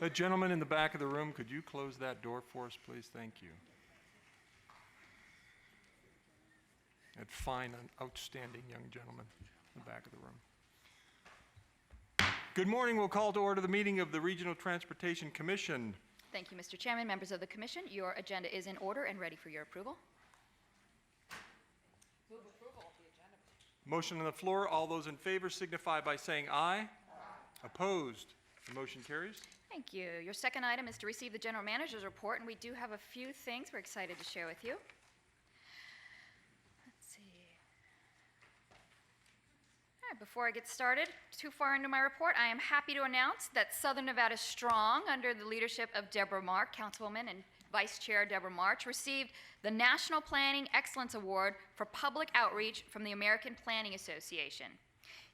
The gentleman in the back of the room, could you close that door for us, please? Thank you. That fine and outstanding young gentleman in the back of the room. Good morning. We'll call to order the meeting of the Regional Transportation Commission. Thank you, Mr. Chairman. Members of the Commission, your agenda is in order and ready for your approval. Move approval of the agenda. Motion on the floor. All those in favor signify by saying aye. Aye. Opposed? The motion carries. Thank you. Your second item is to receive the General Manager's report, and we do have a few things we're excited to share with you. Let's see. All right, before I get started, too far into my report, I am happy to announce that Southern Nevada Strong, under the leadership of Deborah Mark, Councilwoman and Vice Chair Deborah March, received the National Planning Excellence Award for Public Outreach from the American Planning Association.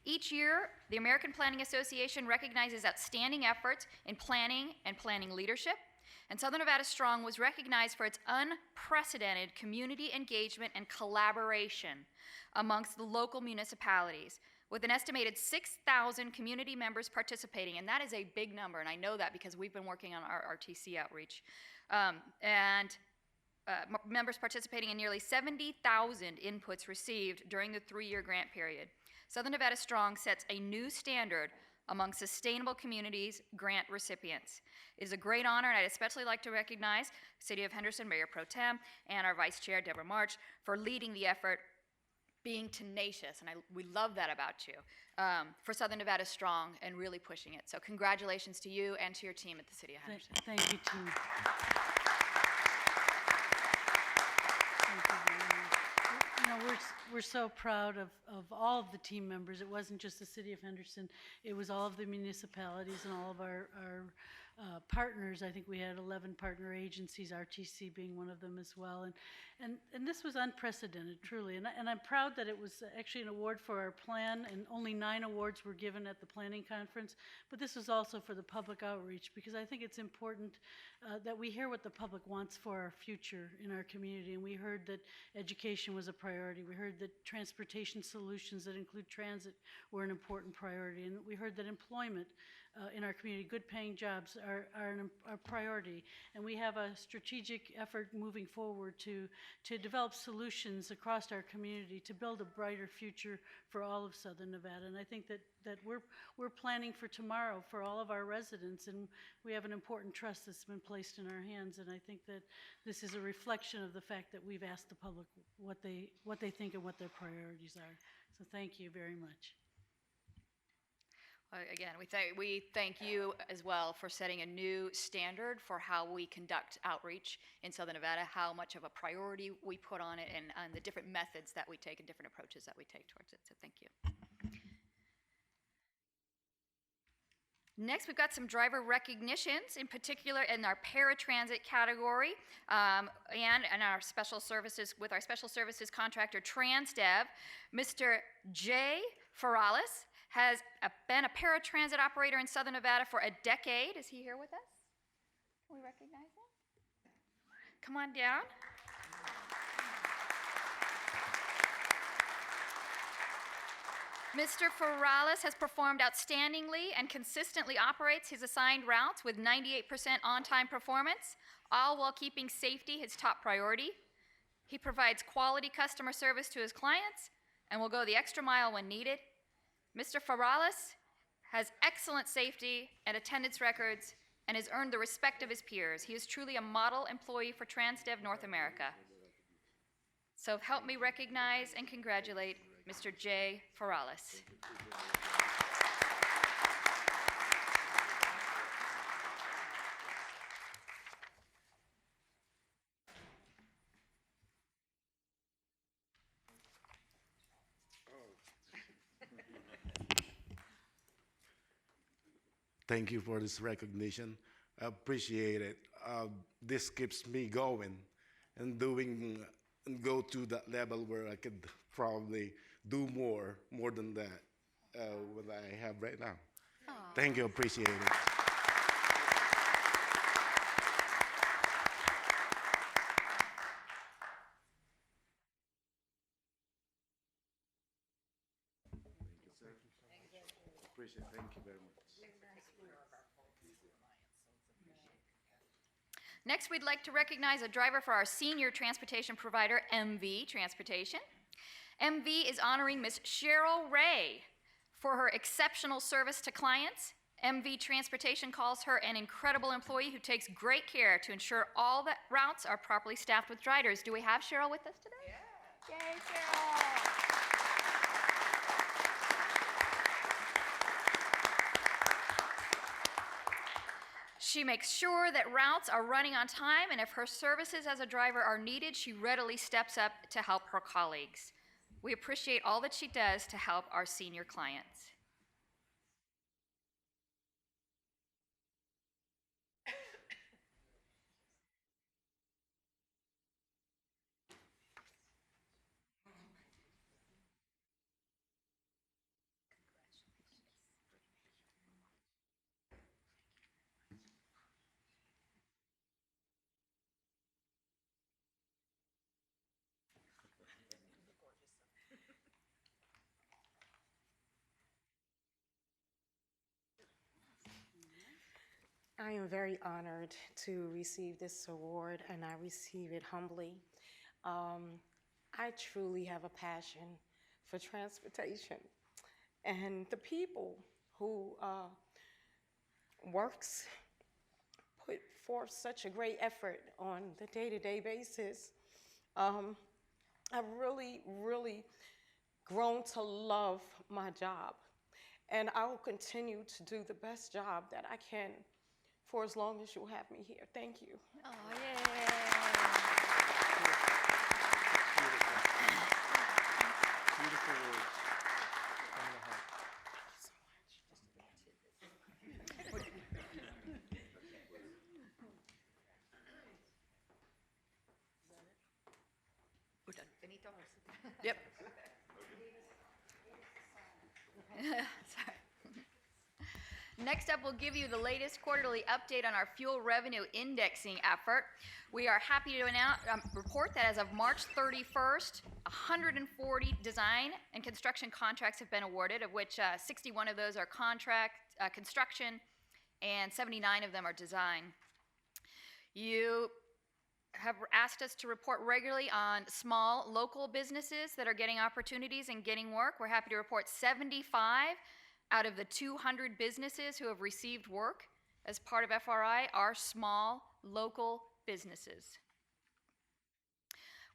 Each year, the American Planning Association recognizes outstanding efforts in planning and planning leadership, and Southern Nevada Strong was recognized for its unprecedented community engagement and collaboration amongst the local municipalities, with an estimated 6,000 community members participating, and that is a big number, and I know that because we've been working on our RTC outreach. Members participating in nearly 70,000 inputs received during the 3-year grant period. Southern Nevada Strong sets a new standard among sustainable communities grant recipients. It is a great honor, and I'd especially like to recognize City of Henderson Mayor Pro Tem and our Vice Chair Deborah March for leading the effort, being tenacious, and we love that about you, for Southern Nevada Strong and really pushing it. So congratulations to you and to your team at the City of Henderson. Thank you, team. Thank you very much. You know, we're so proud of all of the team members. It wasn't just the City of Henderson. It was all of the municipalities and all of our partners. I think we had 11 partner agencies, RTC being one of them as well. And this was unprecedented, truly. And I'm proud that it was actually an award for our plan, and only 9 awards were given at the planning conference. But this was also for the public outreach, because I think it's important that we hear what the public wants for our future in our community. And we heard that education was a priority. We heard that transportation solutions that include transit were an important priority. And we heard that employment in our community, good paying jobs are a priority. And we have a strategic effort moving forward to develop solutions across our community to build a brighter future for all of Southern Nevada. And I think that we're planning for tomorrow for all of our residents, and we have an important trust that's been placed in our hands. And I think that this is a reflection of the fact that we've asked the public what they think and what their priorities are. So thank you very much. Again, we thank you as well for setting a new standard for how we conduct outreach in Southern Nevada, how much of a priority we put on it, and the different methods that we take and different approaches that we take towards it. So thank you. Next, we've got some driver recognitions, in particular in our paratransit category, and our special services, with our special services contractor TransDev. Mr. Jay Ferralis has been a paratransit operator in Southern Nevada for a decade. Is he here with us? Can we recognize him? Come on down. Mr. Ferralis has performed outstandingly and consistently operates his assigned routes with 98% on-time performance, all while keeping safety his top priority. He provides quality customer service to his clients and will go the extra mile when needed. Mr. Ferralis has excellent safety and attendance records and has earned the respect of his peers. He is truly a model employee for TransDev North America. So help me recognize and congratulate Mr. Jay Ferralis. Thank you for this recognition. I appreciate it. This keeps me going and go to that level where I could probably do more than that what I have right now. Aww. Thank you, appreciate it. Appreciate it. Thank you very much. Next, we'd like to recognize a driver for our senior transportation provider, MV Transportation. MV is honoring Ms. Cheryl Ray for her exceptional service to clients. MV Transportation calls her an incredible employee who takes great care to ensure all the routes are properly staffed with drivers. Do we have Cheryl with us today? Yeah. Yay, Cheryl. She makes sure that routes are running on time, and if her services as a driver are needed, she readily steps up to help her colleagues. We appreciate all that she does to help our senior clients. I am very honored to receive this award, and I receive it humbly. I truly have a passion for transportation, and the people who put forth such a great effort on the day-to-day basis. I've really, really grown to love my job, and I will continue to do the best job that I can for as long as you'll have me here. Thank you. Oh, yeah. Beautiful words from the heart. Yep. Sorry. Next up, we'll give you the latest quarterly update on our fuel revenue indexing effort. We are happy to report that as of March 31st, 140 design and construction contracts have been awarded, of which 61 of those are construction, and 79 of them are design. You have asked us to report regularly on small local businesses that are getting opportunities and getting work. We're happy to report 75 out of the 200 businesses who have received work as part of FRI are small local businesses.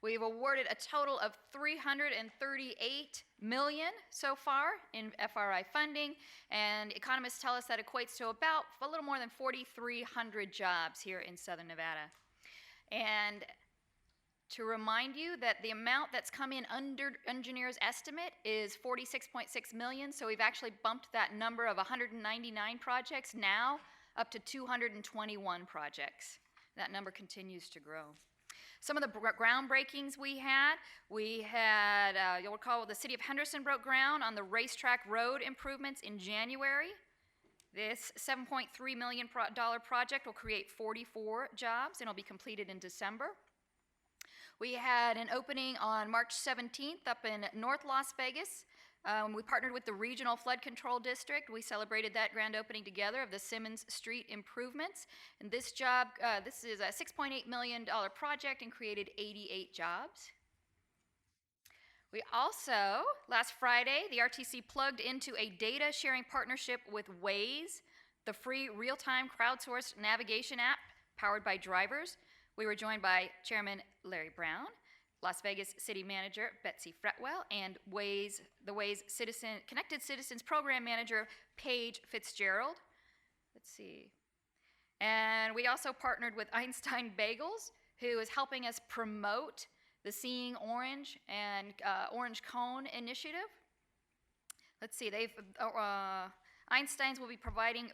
We've awarded a total of $338 million so far in FRI funding, and economists tell us that equates to about a little more than 4,300 jobs here in Southern Nevada. And to remind you that the amount that's come in under engineers' estimate is $46.6 million, so we've actually bumped that number of 199 projects now up to 221 projects. That number continues to grow. Some of the groundbreakings we had, you'll recall the City of Henderson broke ground on the racetrack road improvements in January. This $7.3 million project will create 44 jobs and will be completed in December. We had an opening on March 17th up in North Las Vegas. We partnered with the Regional Flood Control District. We celebrated that grand opening together of the Simmons Street improvements. And this is a $6.8 million project and created 88 jobs. We also, last Friday, the RTC plugged into a data sharing partnership with Waze, the free real-time crowdsourced navigation app powered by drivers. We were joined by Chairman Larry Brown, Las Vegas City Manager Betsy Fretwell, and the Waze Connected Citizens Program Manager Paige Fitzgerald. Let's see. And we also partnered with Einstein Bagels, who is helping us promote the Seeing Orange and Orange Cone initiative. Let's see, Einstein's will be providing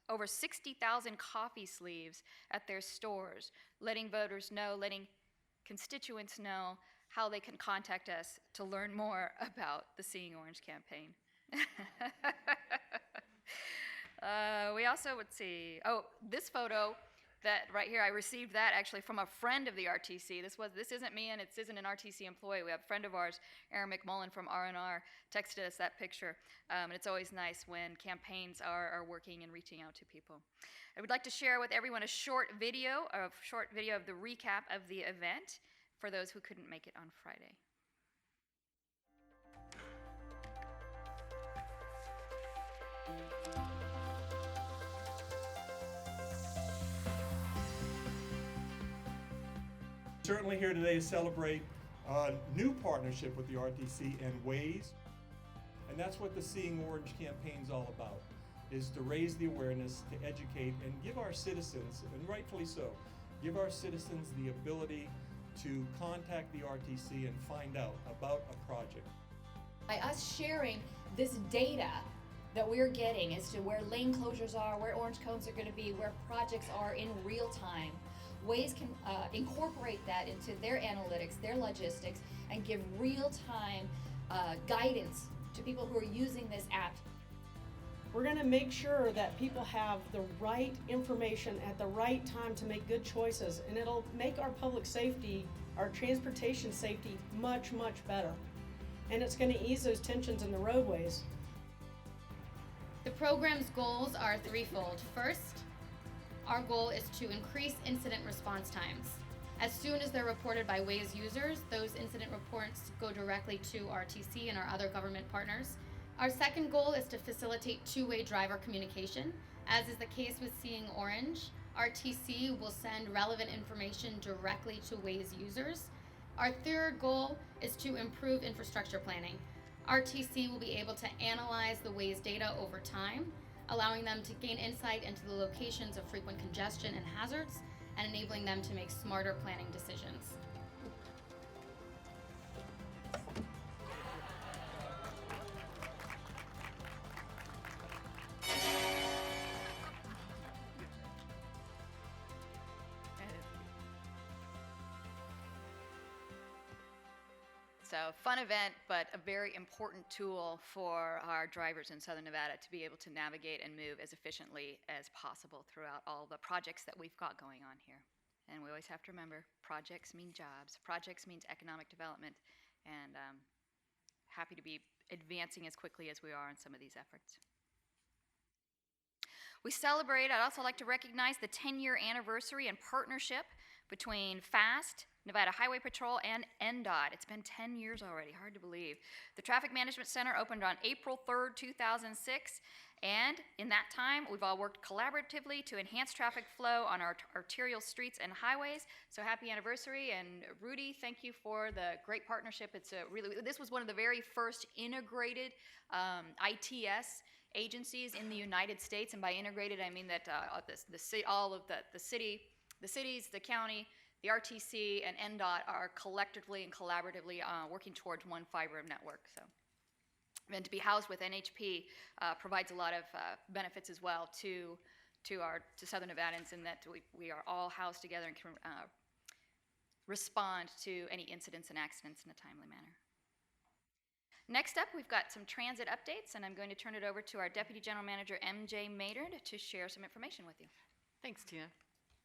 over 60,000 coffee sleeves at their stores, letting constituents know how they can contact us to learn more about the Seeing Orange campaign. We also, this photo that right here, I received that actually from a friend of the RTC. This isn't me, and it isn't an RTC employee. We have a friend of ours, Aaron McMullen from R&R, texted us that picture. And it's always nice when campaigns are working and reaching out to people. I would like to share with everyone a short video of the recap of the event for those who couldn't make it on Friday. Certainly here today to celebrate a new partnership with the RTC and Waze. And that's what the Seeing Orange campaign is all about, is to raise the awareness, to educate, and give our citizens, and rightfully so, give our citizens the ability to contact the RTC and find out about a project. By us sharing this data that we're getting as to where lane closures are, where orange cones are going to be, where projects are in real time, Waze can incorporate that into their analytics, their logistics, and give real-time guidance to people who are using this app. We're going to make sure that people have the right information at the right time to make good choices, and it'll make our public safety, our transportation safety, much, much better. And it's going to ease those tensions in the roadways. The program's goals are threefold. First, our goal is to increase incident response times. As soon as they're reported by Waze users, those incident reports go directly to RTC and our other government partners. Our second goal is to facilitate two-way driver communication. As is the case with Seeing Orange, RTC will send relevant information directly to Waze users. Our third goal is to improve infrastructure planning. RTC will be able to analyze the Waze data over time, allowing them to gain insight into the locations of frequent congestion and hazards, and enabling them to make smarter planning decisions. So fun event, but a very important tool for our drivers in Southern Nevada to be able to navigate and move as efficiently as possible throughout all the projects that we've got going on here. And we always have to remember, projects mean jobs. Projects means economic development. And happy to be advancing as quickly as we are on some of these efforts. We celebrate, I'd also like to recognize the 10-year anniversary and partnership between FAST, Nevada Highway Patrol, and NDOT. It's been 10 years already, hard to believe. The Traffic Management Center opened on April 3rd, 2006, and in that time, we've all worked collaboratively to enhance traffic flow on our arterial streets and highways. So happy anniversary, and Rudy, thank you for the great partnership. It's this was one of the very first integrated ITS agencies in the United States, and by integrated, I mean that all of the cities, the county, the RTC, and NDOT are collectively and collaboratively working towards one fiber network. So, and to be housed with NHP provides a lot of benefits as well to Southern Nevadans, in that we are all housed together and can respond to any incidents and accidents in a timely manner. Next up, we've got some transit updates, and I'm going to turn it over to our Deputy General Manager, MJ Maynard, to share some information with you. Thanks, Tina.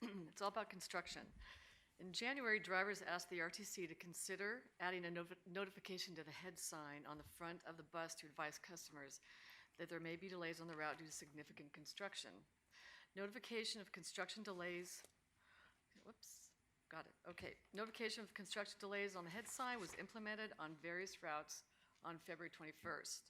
It's all about construction. In January, drivers asked the RTC to consider adding a notification to the head sign on the front of the bus to advise customers that there may be delays on the route due to significant construction. Notification of construction delays, Notification of construction delays on the head sign was implemented on various routes on February 21st.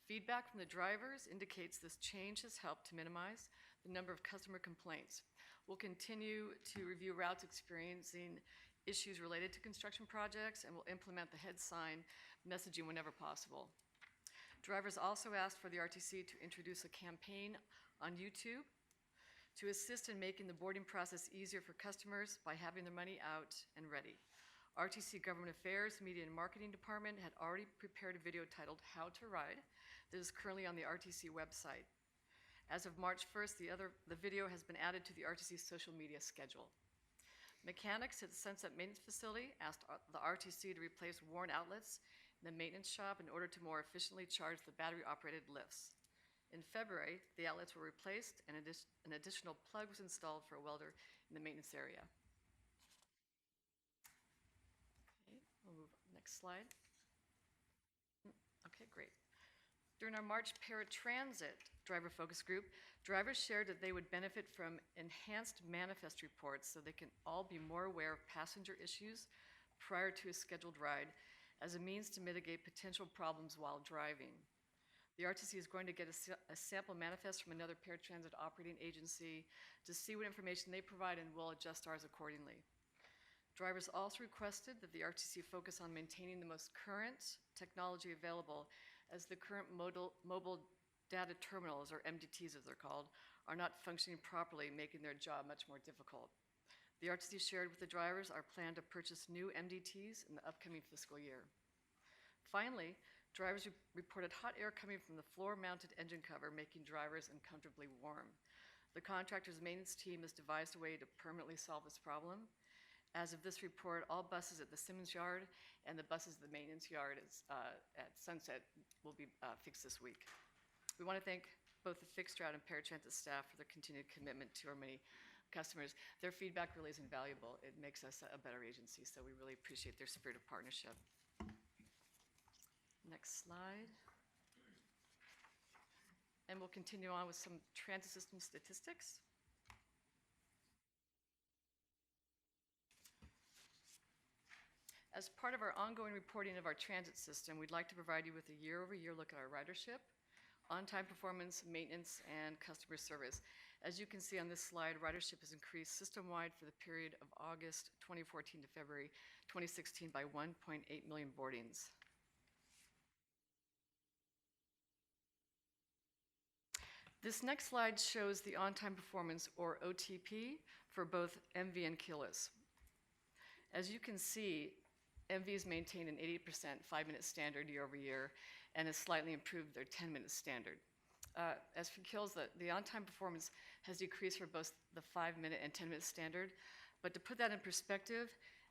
Feedback from the drivers indicates this change has helped to minimize the number of customer complaints. We'll continue to review routes experiencing issues related to construction projects, and we'll implement the head sign messaging whenever possible. Drivers also asked for the RTC to introduce a campaign on YouTube to assist in making the boarding process easier for customers by having their money out and ready. RTC Government Affairs Media and Marketing Department had already prepared a video titled How to Ride that is currently on the RTC website. As of March 1st, the video has been added to the RTC social media schedule. Mechanics at the Sunset Maintenance Facility asked the RTC to replace worn outlets in the maintenance shop in order to more efficiently charge the battery-operated lifts. In February, the outlets were replaced and an additional plug was installed for a welder in the maintenance area. Okay, we'll move on. Next slide. Okay, great. During our March paratransit driver focus group, drivers shared that they would benefit from enhanced manifest reports so they can all be more aware of passenger issues prior to a scheduled ride as a means to mitigate potential problems while driving. The RTC is going to get a sample manifest from another paratransit operating agency to see what information they provide, and we'll adjust ours accordingly. Drivers also requested that the RTC focus on maintaining the most current technology available, as the current mobile data terminals, or MDTs as they're called, are not functioning properly, making their job much more difficult. The RTC shared with the drivers our plan to purchase new MDTs in the upcoming fiscal year. Finally, drivers reported hot air coming from the floor-mounted engine cover, making drivers uncomfortably warm. The contractor's maintenance team has devised a way to permanently solve this problem. As of this report, all buses at the Simmons Yard and the buses at the maintenance yard at Sunset will be fixed this week. We want to thank both the fixed route and paratransit staff for their continued commitment to our many customers. Their feedback really is invaluable. It makes us a better agency, so we really appreciate their spirit of partnership. Next slide. And we'll continue on with some transit system statistics. As part of our ongoing reporting of our transit system, we'd like to provide you with a year-over-year look at our ridership, on-time performance, maintenance, and customer service. As you can see on this slide, ridership has increased system-wide for the period of August 2014 to February 2016 by 1.8 million boardings. This next slide shows the on-time performance, or OTP, for both MV and Keyless. As you can see, MV has maintained an 80% 5-minute standard year over year and has slightly improved their 10-minute standard. As for Keyless, the on-time performance has decreased for both the 5-minute and 10-minute standard, but to put that in perspective,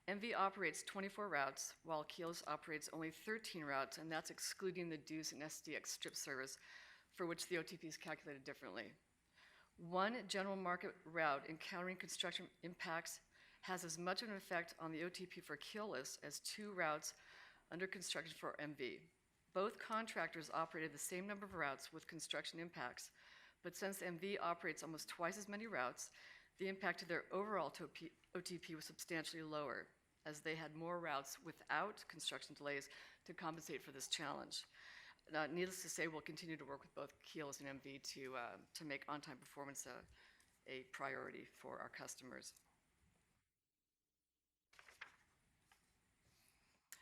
MV operates 24 routes, while Keyless operates only 13 routes, and that's excluding the Deuce and SDX strip service, for which the OTP is calculated differently. One general market route encountering construction impacts has as much of an effect on the OTP for Keyless as 2 routes under construction for MV. Both contractors operated the same number of routes with construction impacts, but since MV operates almost twice as many routes, the impact to their overall OTP was substantially lower, as they had more routes without construction delays to compensate for this challenge. Needless to say, we'll continue to work with both Keyless and MV to make on-time performance a priority for our customers.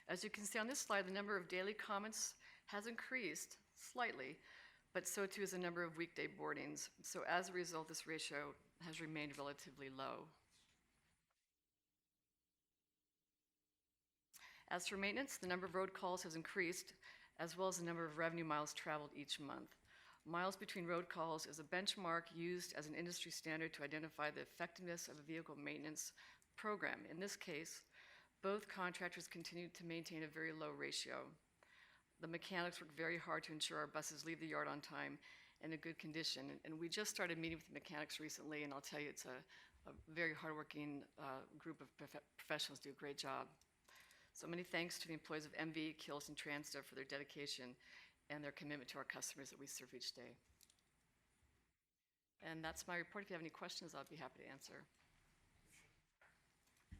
As you can see on this slide, the number of daily comments has increased slightly, but so too is the number of weekday boardings. So as a result, this ratio has remained relatively low. As for maintenance, the number of road calls has increased, as well as the number of revenue miles traveled each month. Miles between road calls is a benchmark used as an industry standard to identify the effectiveness of a vehicle maintenance program. In this case, both contractors continued to maintain a very low ratio. The mechanics work very hard to ensure our buses leave the yard on time and in good condition. And we just started meeting with the mechanics recently, and I'll tell you, it's a very hardworking group of professionals, do a great job. So many thanks to the employees of MV, Keyless, and Transdev for their dedication and their commitment to our customers that we serve each day. And that's my report. If you have any questions, I'll be happy to answer.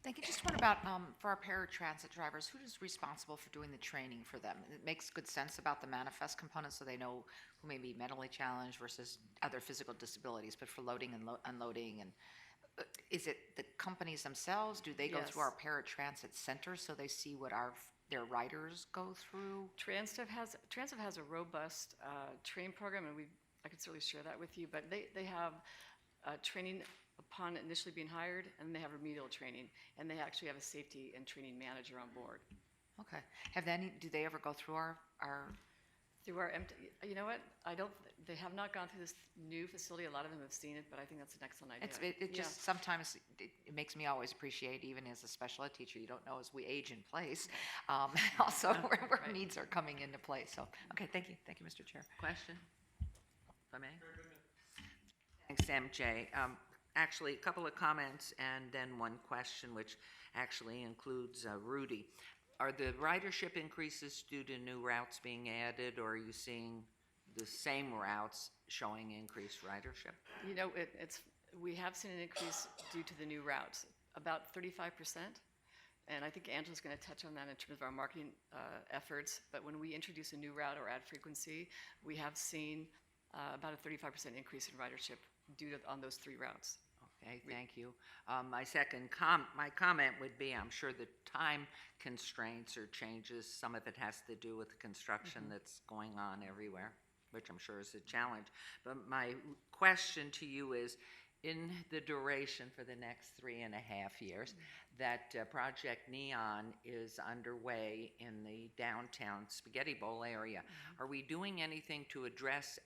Thank you. Just what about for our paratransit drivers, who is responsible for doing the training for them? It makes good sense about the manifest component, so they know who may be mentally challenged versus other physical disabilities, but for loading and unloading, and is it the companies themselves? Do they go Yes. through our paratransit centers so they see what their riders go through? Transdev has a robust training program, and I could certainly share that with you, but they have training upon initially being hired, and they have remedial training, and they actually have a safety and training manager on board. Okay. Do they ever go through our Through our you know what? They have not gone through this new facility. A lot of them have seen it, but I think that's an excellent idea. It just sometimes it makes me always appreciate, even as a special ed teacher, you don't know as we age in place, also where Right. needs are coming into play. So, okay, thank you, Mr. Chair. Question, if I may? Thanks, MJ. actually, a couple of comments and then one question, which actually includes Rudy. Are the ridership increases due to new routes being added, or are you seeing the same routes showing increased ridership? You know, we have seen an increase due to the new routes, about 35%. And I think Angela's going to touch on that in terms of our marketing efforts. But when we introduce a new route or add frequency, we have seen about a 35% increase in ridership on those 3 routes. Okay, thank you. My my comment would be, I'm sure the time constraints or changes, some of it has to do with the construction that's going on everywhere, which I'm sure is a challenge. But my question to you is, in the duration for the next 3.5 years, that Project Neon is underway in the downtown Spaghetti Bowl area. Are we doing anything to address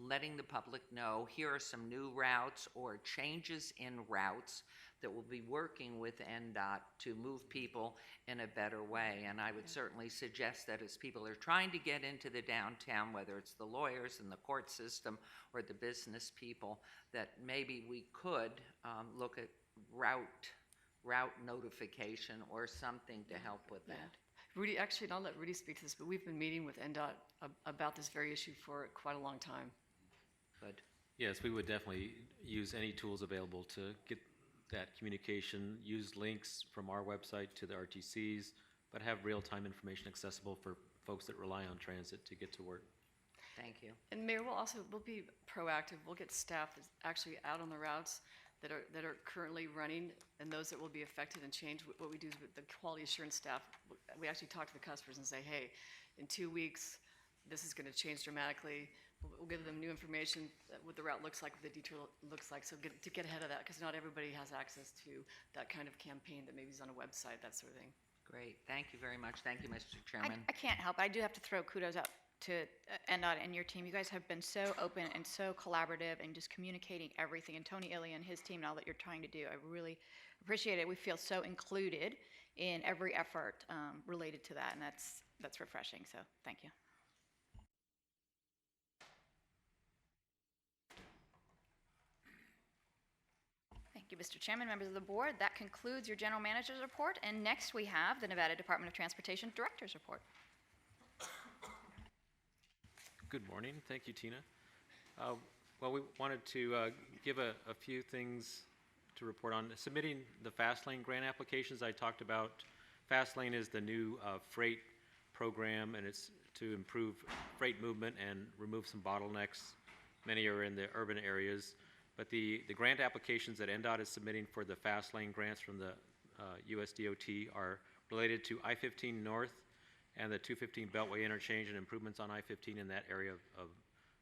letting the public know here are some new routes or changes in routes that will be working with NDOT to move people in a better way? And I would certainly suggest that as people are trying to get into the downtown, whether it's the lawyers and the court system or the business people, that maybe we could look at route notification or something to help with that. Rudy, actually, and I'll let Rudy speak to this, but we've been meeting with NDOT about this very issue for quite a long time. Good. Yes, we would definitely use any tools available to get that communication, use links from our website to the RTCs, but have real-time information accessible for folks that rely on transit to get to work. Thank you. And Mayor, we'll be proactive. We'll get staff that's actually out on the routes that are currently running, and those that will be affected and change. What we do is with the quality assurance staff, we actually talk to the customers and say, hey, in 2 weeks, this is going to change dramatically. We'll give them new information, what the route looks like, what the detour looks like, so to get ahead of that, because not everybody has access to that kind of campaign that maybe is on a website, that sort of thing. Great. Thank you very much. Thank you, Mr. Chairman. I can't help it. I do have to throw kudos out to NDOT and your team. You guys have been so open and so collaborative and just communicating everything. And Tony Illy and his team and all that you're trying to do, I really appreciate it. We feel so included in every effort related to that, and that's refreshing. So thank you. Thank you, Mr. Chairman, members of the board. That concludes your general manager's report. And next we have the Nevada Department of Transportation Director's report. Good morning. Thank you, Tina. Well, we wanted to give a few things to report on. Submitting the Fast Lane grant applications I talked about. Fast Lane is the new freight program, and it's to improve freight movement and remove some bottlenecks. Many are in the urban areas. But the grant applications that NDOT is submitting for the Fast Lane grants from the USDOT are related to I-15 North and the 215 Beltway interchange and improvements on I-15 in that area of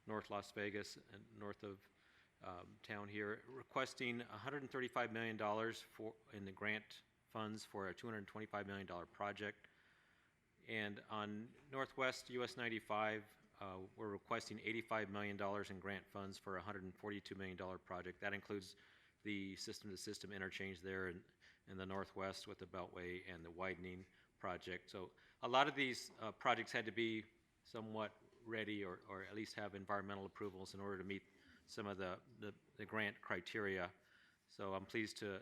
North Las Vegas and north of town here, requesting $135 million in the grant funds for a $225 million project. And on Northwest US 95, we're requesting $85 million in grant funds for a $142 million project. That includes the system-to-system interchange there in the Northwest with the Beltway and the widening project. So a lot of these projects had to be somewhat ready or at least have environmental approvals in order to meet some of the grant criteria. So I'm pleased to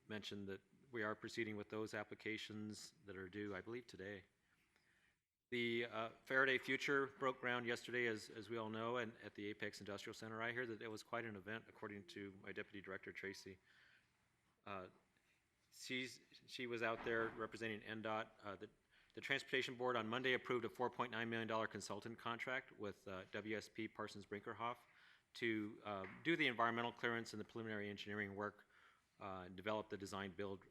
mention that we are proceeding with those applications that are due, I believe, today. The Faraday Future broke ground yesterday, as we all know, and at the Apex Industrial Center. I hear that it was quite an event, according to my Deputy Director, Tracy. She was out there representing NDOT. The Transportation Board on Monday approved a $4.9 million consultant contract with WSP Parsons Brinkerhoff to do the environmental clearance and the preliminary engineering work, develop the design-build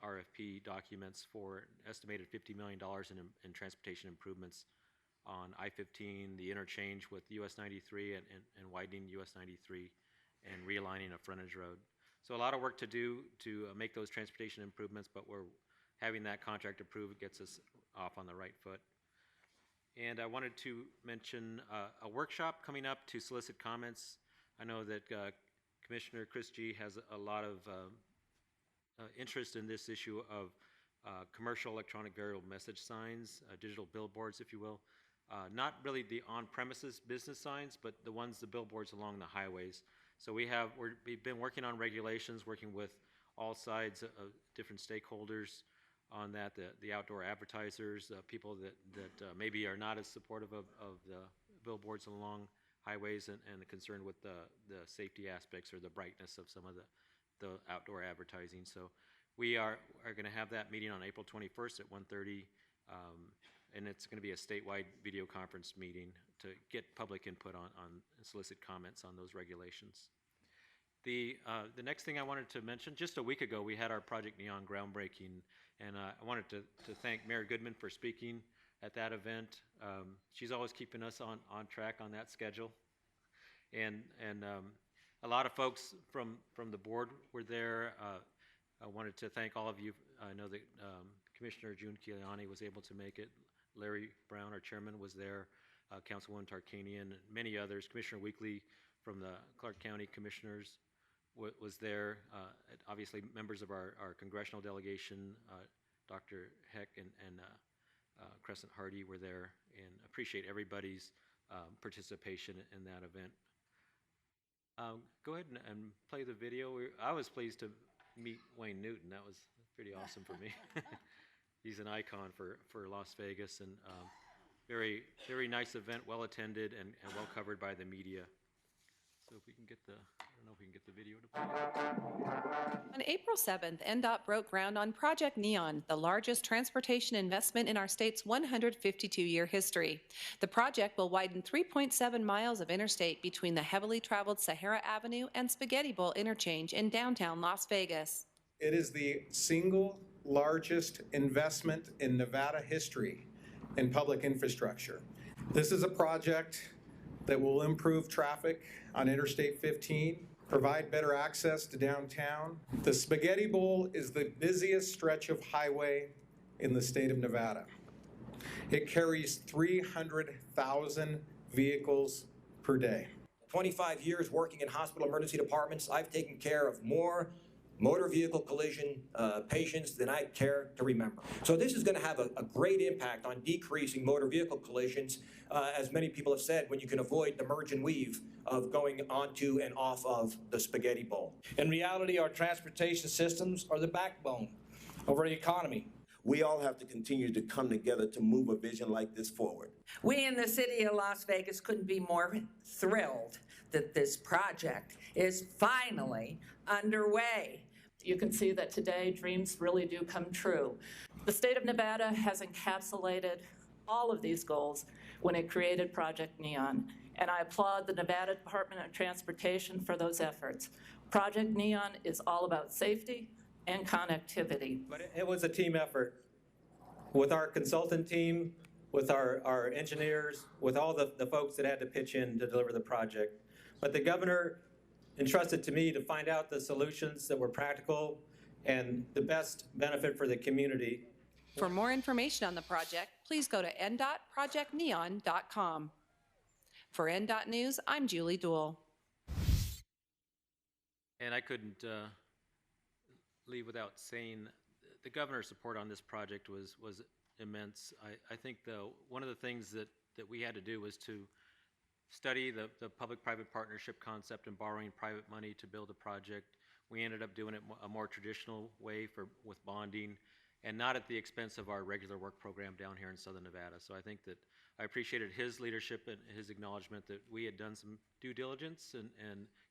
RFP documents for an estimated $50 million in transportation improvements on I-15, the interchange with US 93 and widening US 93 and realigning a frontage road. So a lot of work to do to make those transportation improvements, but we're having that contract approved. It gets us off on the right foot. And I wanted to mention a workshop coming up to solicit comments. I know that Commissioner Chris G. has a lot of interest in this issue of commercial electronic variable message signs, digital billboards, if you will. Not really the on-premises business signs, but the billboards along the highways. So we've been working on regulations, working with all sides of different stakeholders on that, the outdoor advertisers, people that maybe are not as supportive of the billboards along highways and concerned with the safety aspects or the brightness of some of the outdoor advertising. So we are going to have that meeting on April 21st at 1:30, and it's going to be a statewide video conference meeting to get public input on and solicit comments on those regulations. The next thing I wanted to mention, just a week ago, we had our Project Neon groundbreaking, and I wanted to thank Mayor Goodman for speaking at that event. She's always keeping us on track on that schedule. And a lot of folks from the board were there. I wanted to thank all of you. I know that Commissioner June Kialiani was able to make it. Larry Brown, our chairman, was there. Councilwoman Tarkanian, and many others. Commissioner Weekly from the Clark County Commissioners was there. Obviously, members of our congressional delegation, Dr. Heck and Crescent Hardy were there, and appreciate everybody's participation in that event. Go ahead and play the video. I was pleased to meet Wayne Newton. That was pretty awesome for me. He's an icon for Las Vegas, and very, very nice event, well attended and well covered by the media. So if we can get I don't know if we can get the video to play. On April 7th, NDOT broke ground on Project Neon, the largest transportation investment in our state's 152-year history. The project will widen 3.7 miles of interstate between the heavily traveled Sahara Avenue and Spaghetti Bowl interchange in downtown Las Vegas. It is the single largest investment in Nevada history in public infrastructure. This is a project that will improve traffic on Interstate 15, provide better access to downtown. The Spaghetti Bowl is the busiest stretch of highway in the state of Nevada. It carries 300,000 vehicles per day. 25 years working in hospital emergency departments, I've taken care of more motor vehicle collision patients than I care to remember. So this is going to have a great impact on decreasing motor vehicle collisions, as many people have said, when you can avoid the merge and weave of going onto and off of the Spaghetti Bowl. In reality, our transportation systems are the backbone of our economy. We all have to continue to come together to move a vision like this forward. We in the city of Las Vegas couldn't be more thrilled that this project is finally underway. You can see that today dreams really do come true. The state of Nevada has encapsulated all of these goals when it created Project Neon, and I applaud the Nevada Department of Transportation for those efforts. Project Neon is all about safety and connectivity. But it was a team effort with our consultant team, with our engineers, with all the folks that had to pitch in to deliver the project. But the governor entrusted to me to find out the solutions that were practical and the best benefit for the community. For more information on the project, please go to ndotprojectneon.com. For NDOT News, I'm Julie Duell. And I couldn't leave without saying the governor's support on this project was immense. I think one of the things that we had to do was to study the public-private partnership concept and borrowing private money to build a project. We ended up doing it a more traditional way with bonding and not at the expense of our regular work program down here in Southern Nevada. So I think that I appreciated his leadership and his acknowledgement that we had done some due diligence and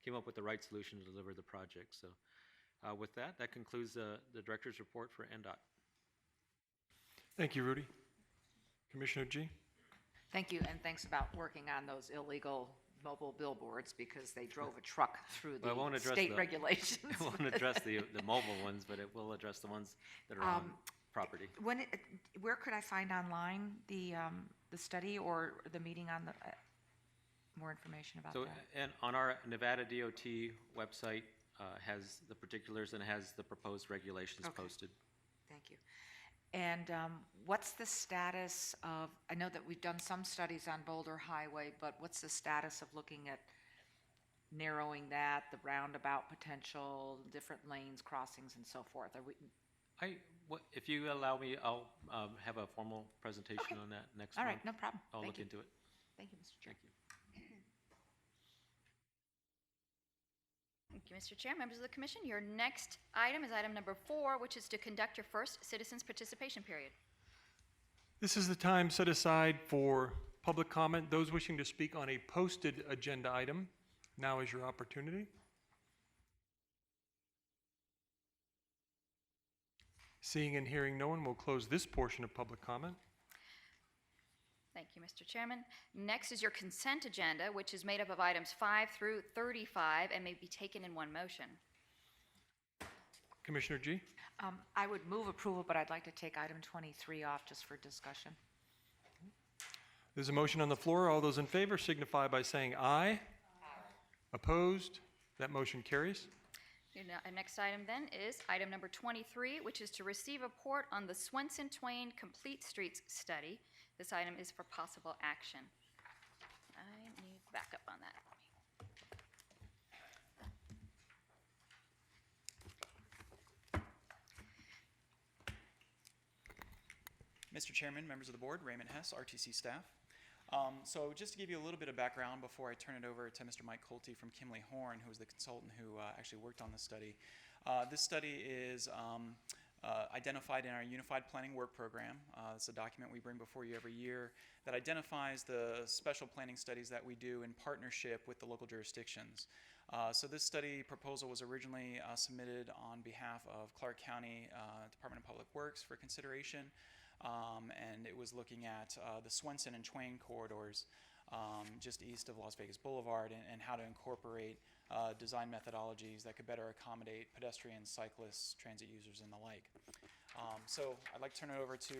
came up with the right solution to deliver the project. So with that concludes the director's report for NDOT. Thank you, Rudy. Commissioner G. Thank you, and thanks about working on those illegal mobile billboards because they drove a truck through the state regulations. It won't address the mobile ones, but it will address the ones that are on property. Where could I find online the study or the meeting on the more information about that? And on our Nevada DOT website has the particulars and has the proposed regulations posted. Thank you. And what's the status of, I know that we've done some studies on Boulder Highway, but what's the status of looking at narrowing that, the roundabout potential, different lanes, crossings, and so forth? If you allow me, I'll have a formal presentation on that next month. All right, no problem. I'll look into it. Thank you, Mr. Chair. Thank you. Thank you, Mr. Chair. Members of the commission, your next item is item number 4, which is to conduct your first citizens participation period. This is the time set aside for public comment. Those wishing to speak on a posted agenda item, now is your opportunity. Seeing and hearing no one, we'll close this portion of public comment. Thank you, Mr. Chairman. Next is your consent agenda, which is made up of items 5 through 35 and may be taken in one motion. Commissioner G? I would move approval, but I'd like to take item 23 off just for discussion. There's a motion on the floor. All those in favor signify by saying aye. Aye. Opposed? That motion carries. Your next item then is item number 23, which is to receive a report on the Swenson-Twain Complete Streets Study. This item is for possible action. I need backup on that. Mr. Chairman, members of the board, Raymond Hess, RTC staff. So just to give you a little bit of background before I turn it over to Mr. Mike Colte from Kimley Horn, who is the consultant who actually worked on this study. This study is identified in our Unified Planning Work Program. It's a document we bring before you every year that identifies the special planning studies that we do in partnership with the local jurisdictions. So this study proposal was originally submitted on behalf of Clark County Department of Public Works for consideration. And it was looking at the Swenson and Twain corridors just east of Las Vegas Boulevard and how to incorporate design methodologies that could better accommodate pedestrians, cyclists, transit users, and the like. So I'd like to turn it over to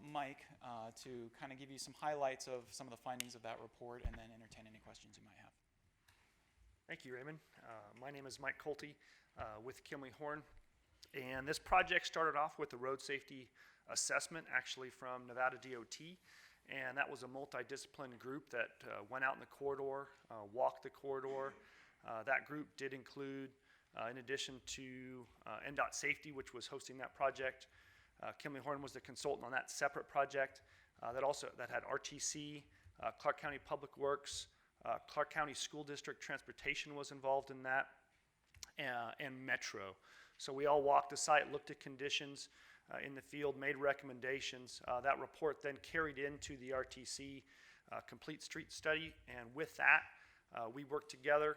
Mike to kind of give you some highlights of some of the findings of that report and then entertain any questions you might have. Thank you, Raymond. My name is Mike Colte with Kimley Horn. And this project started off with the road safety assessment actually from Nevada DOT, and that was a multidisciplinary group that went out in the corridor, walked the corridor. That group did include, in addition to NDOT Safety, which was hosting that project, Kimley Horn was the consultant on that separate project. That had RTC, Clark County Public Works, Clark County School District Transportation was involved in that, and Metro. So we all walked the site, looked at conditions in the field, made recommendations. That report then carried into the RTC Complete Street Study, and with that, we worked together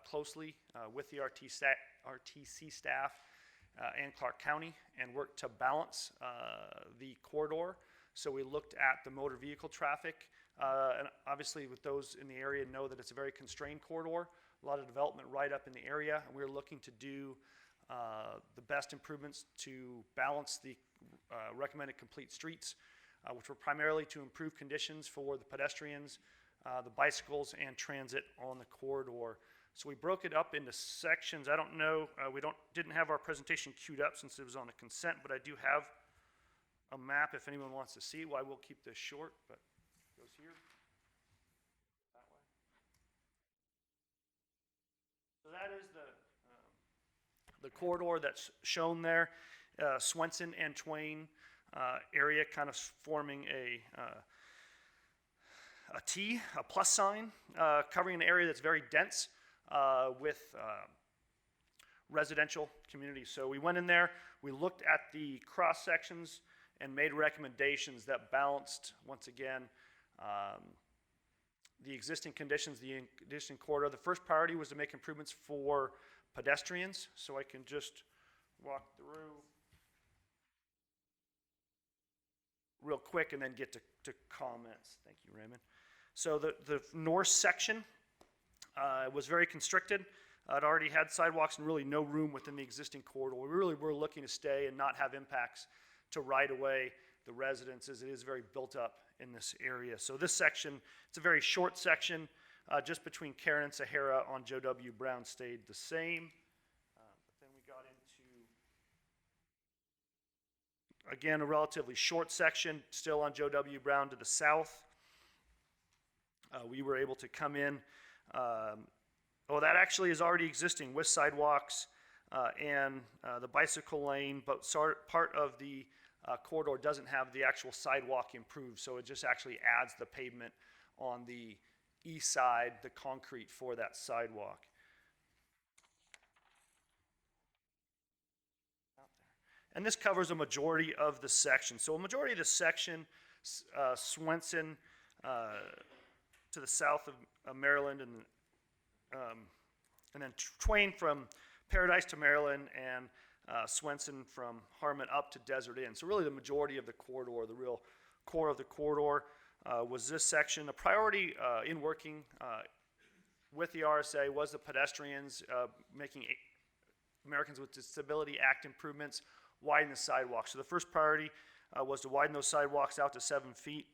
closely with the RTC staff and Clark County and worked to balance the corridor. So we looked at the motor vehicle traffic, and obviously with those in the area know that it's a very constrained corridor, a lot of development right up in the area, and we're looking to do the best improvements to balance the recommended complete streets, which were primarily to improve conditions for the pedestrians, the bicycles, and transit on the corridor. So we broke it up into sections. I don't know, didn't have our presentation queued up since it was on the consent, but I do have a map if anyone wants to see. Well, I will keep this short, but it goes here, that way. So that is the corridor that's shown there, Swenson and Twain area, kind of forming a T, a plus sign, covering an area that's very dense with residential communities. So we went in there, we looked at the cross sections and made recommendations that balanced, once again, the existing conditions, the existing corridor. The first priority was to make improvements for pedestrians, so I can just walk through real quick and then get to comments. Thank you, Raymond. So the north section was very constricted. It already had sidewalks and really no room within the existing corridor. We really were looking to stay and not have impacts to right away the residents, as it is very built up in this area. So this section, it's a very short section, just between Karen and Sahara on Joe W. Brown stayed the same. But then we got into, again, a relatively short section, still on Joe W. Brown to the south. We were able to come in, that actually is already existing with sidewalks and the bicycle lane, but part of the corridor doesn't have the actual sidewalk improved, so it just actually adds the pavement on the east side, the concrete for that sidewalk. and this covers a majority of the section. So a majority of the section, Swenson to the south of Maryland, and then Twain from Paradise to Maryland, and Swenson from Harmon up to Desert Inn. So really the majority of the corridor, the real core of the corridor, was this section. A priority in working with the RSA was the pedestrians, making Americans with Disability Act improvements, widen the sidewalks. So the first priority was to widen those sidewalks out to 7 feet,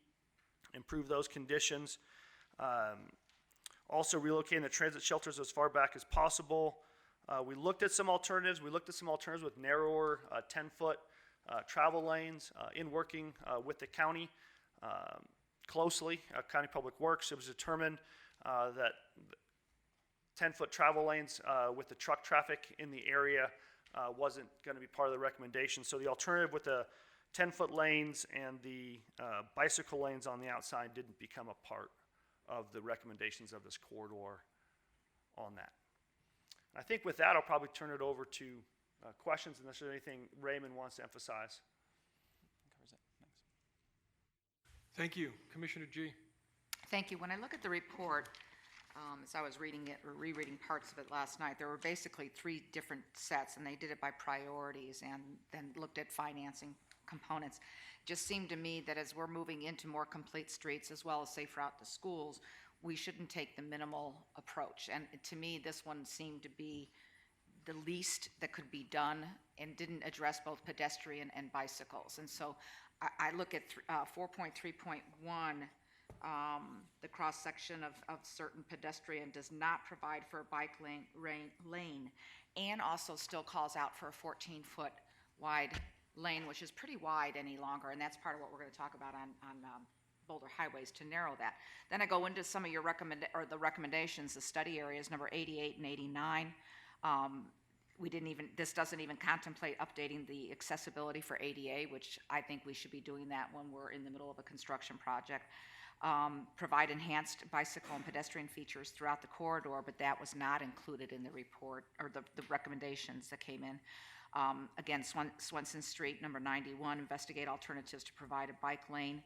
improve those conditions. Also relocating the transit shelters as far back as possible. We looked at some alternatives. We looked at some alternatives with narrower 10-foot travel lanes in working with the county closely, County Public Works. It was determined that 10-foot travel lanes with the truck traffic in the area wasn't going to be part of the recommendation. So the alternative with the 10-foot lanes and the bicycle lanes on the outside didn't become a part of the recommendations of this corridor on that. I think with that, I'll probably turn it over to questions unless there's anything Raymond wants to emphasize. Thank you. Commissioner G. Thank you. When I look at the report, as I was reading it or rereading parts of it last night, there were basically 3 different sets, and they did it by priorities and then looked at financing components. It just seemed to me that as we're moving into more complete streets as well as safe route to schools, we shouldn't take the minimal approach. And to me, this one seemed to be the least that could be done and didn't address both pedestrian and bicycles. And so I look at 4.3.1, the cross-section of certain pedestrian does not provide for a bike lane and also still calls out for a 14-foot wide lane, which is pretty wide any longer, and that's part of what we're going to talk about on Boulder highways to narrow that. Then I go into some of your recommendations, the study areas, number 88 and 89. This doesn't even contemplate updating the accessibility for ADA, which I think we should be doing that when we're in the middle of a construction project. Provide enhanced bicycle and pedestrian features throughout the corridor, but that was not included in the report or the recommendations that came in. Again, Swenson Street, number 91, investigate alternatives to provide a bike lane.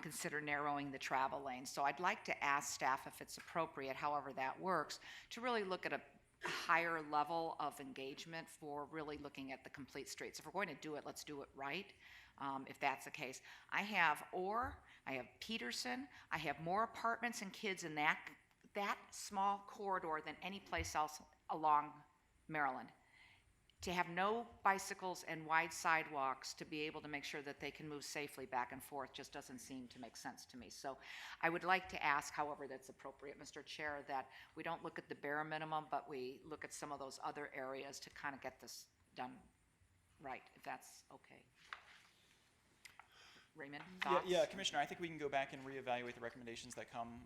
Consider narrowing the travel lane. So I'd like to ask staff if it's appropriate, however that works, to really look at a higher level of engagement for really looking at the complete streets. If we're going to do it, let's do it right, if that's the case. I have Peterson, I have more apartments and kids in that small corridor than any place else along Maryland. To have no bicycles and wide sidewalks to be able to make sure that they can move safely back and forth just doesn't seem to make sense to me. So I would like to ask, however that's appropriate, Mr. Chair, that we don't look at the bare minimum, but we look at some of those other areas to kind of get this done right, if that's okay. Raymond, thoughts? Yeah, Commissioner, I think we can go back and reevaluate the recommendations that come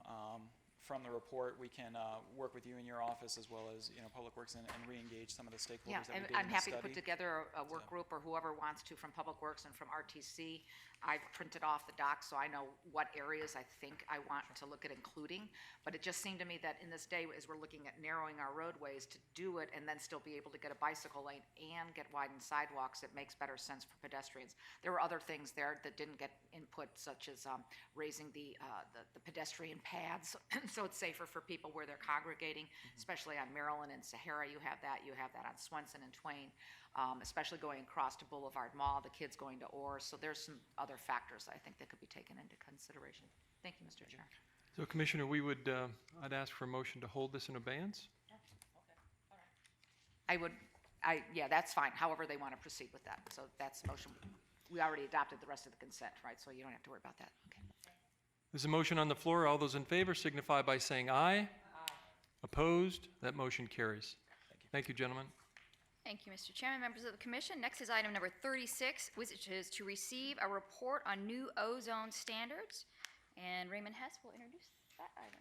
from the report. We can work with you in your office as well as Public Works and re-engage some of the stakeholders that we did I'm in the happy study. to put together a work group or whoever wants to from Public Works and from RTC. I've printed off the docs so I know what areas I think I want to look at including, but it just seemed to me that in this day, as we're looking at narrowing our roadways, to do it and then still be able to get a bicycle lane and get widened sidewalks, it makes better sense for pedestrians. There were other things there that didn't get input, such as raising the pedestrian paths so it's safer for people where they're congregating, especially on Maryland and Sahara. You have that on Swenson and Twain, especially going across to Boulevard Mall, the kids going to Orr. So there's some other factors I think that could be taken into consideration. Thank you, Mr. Chair. So Commissioner, I'd ask for a motion to hold this in abeyance. Yeah, that's fine, however they want to proceed with that. So that's the motion. We already adopted the rest of the consent, right? So you don't have to worry about that. Okay. There's a motion on the floor. All those in favor signify by saying aye. Aye. Opposed? That motion carries. Thank you, gentlemen. Thank you, Mr. Chairman, members of the commission. Next is item number 36, which is to receive a report on new ozone standards. And Raymond Hess will introduce that item.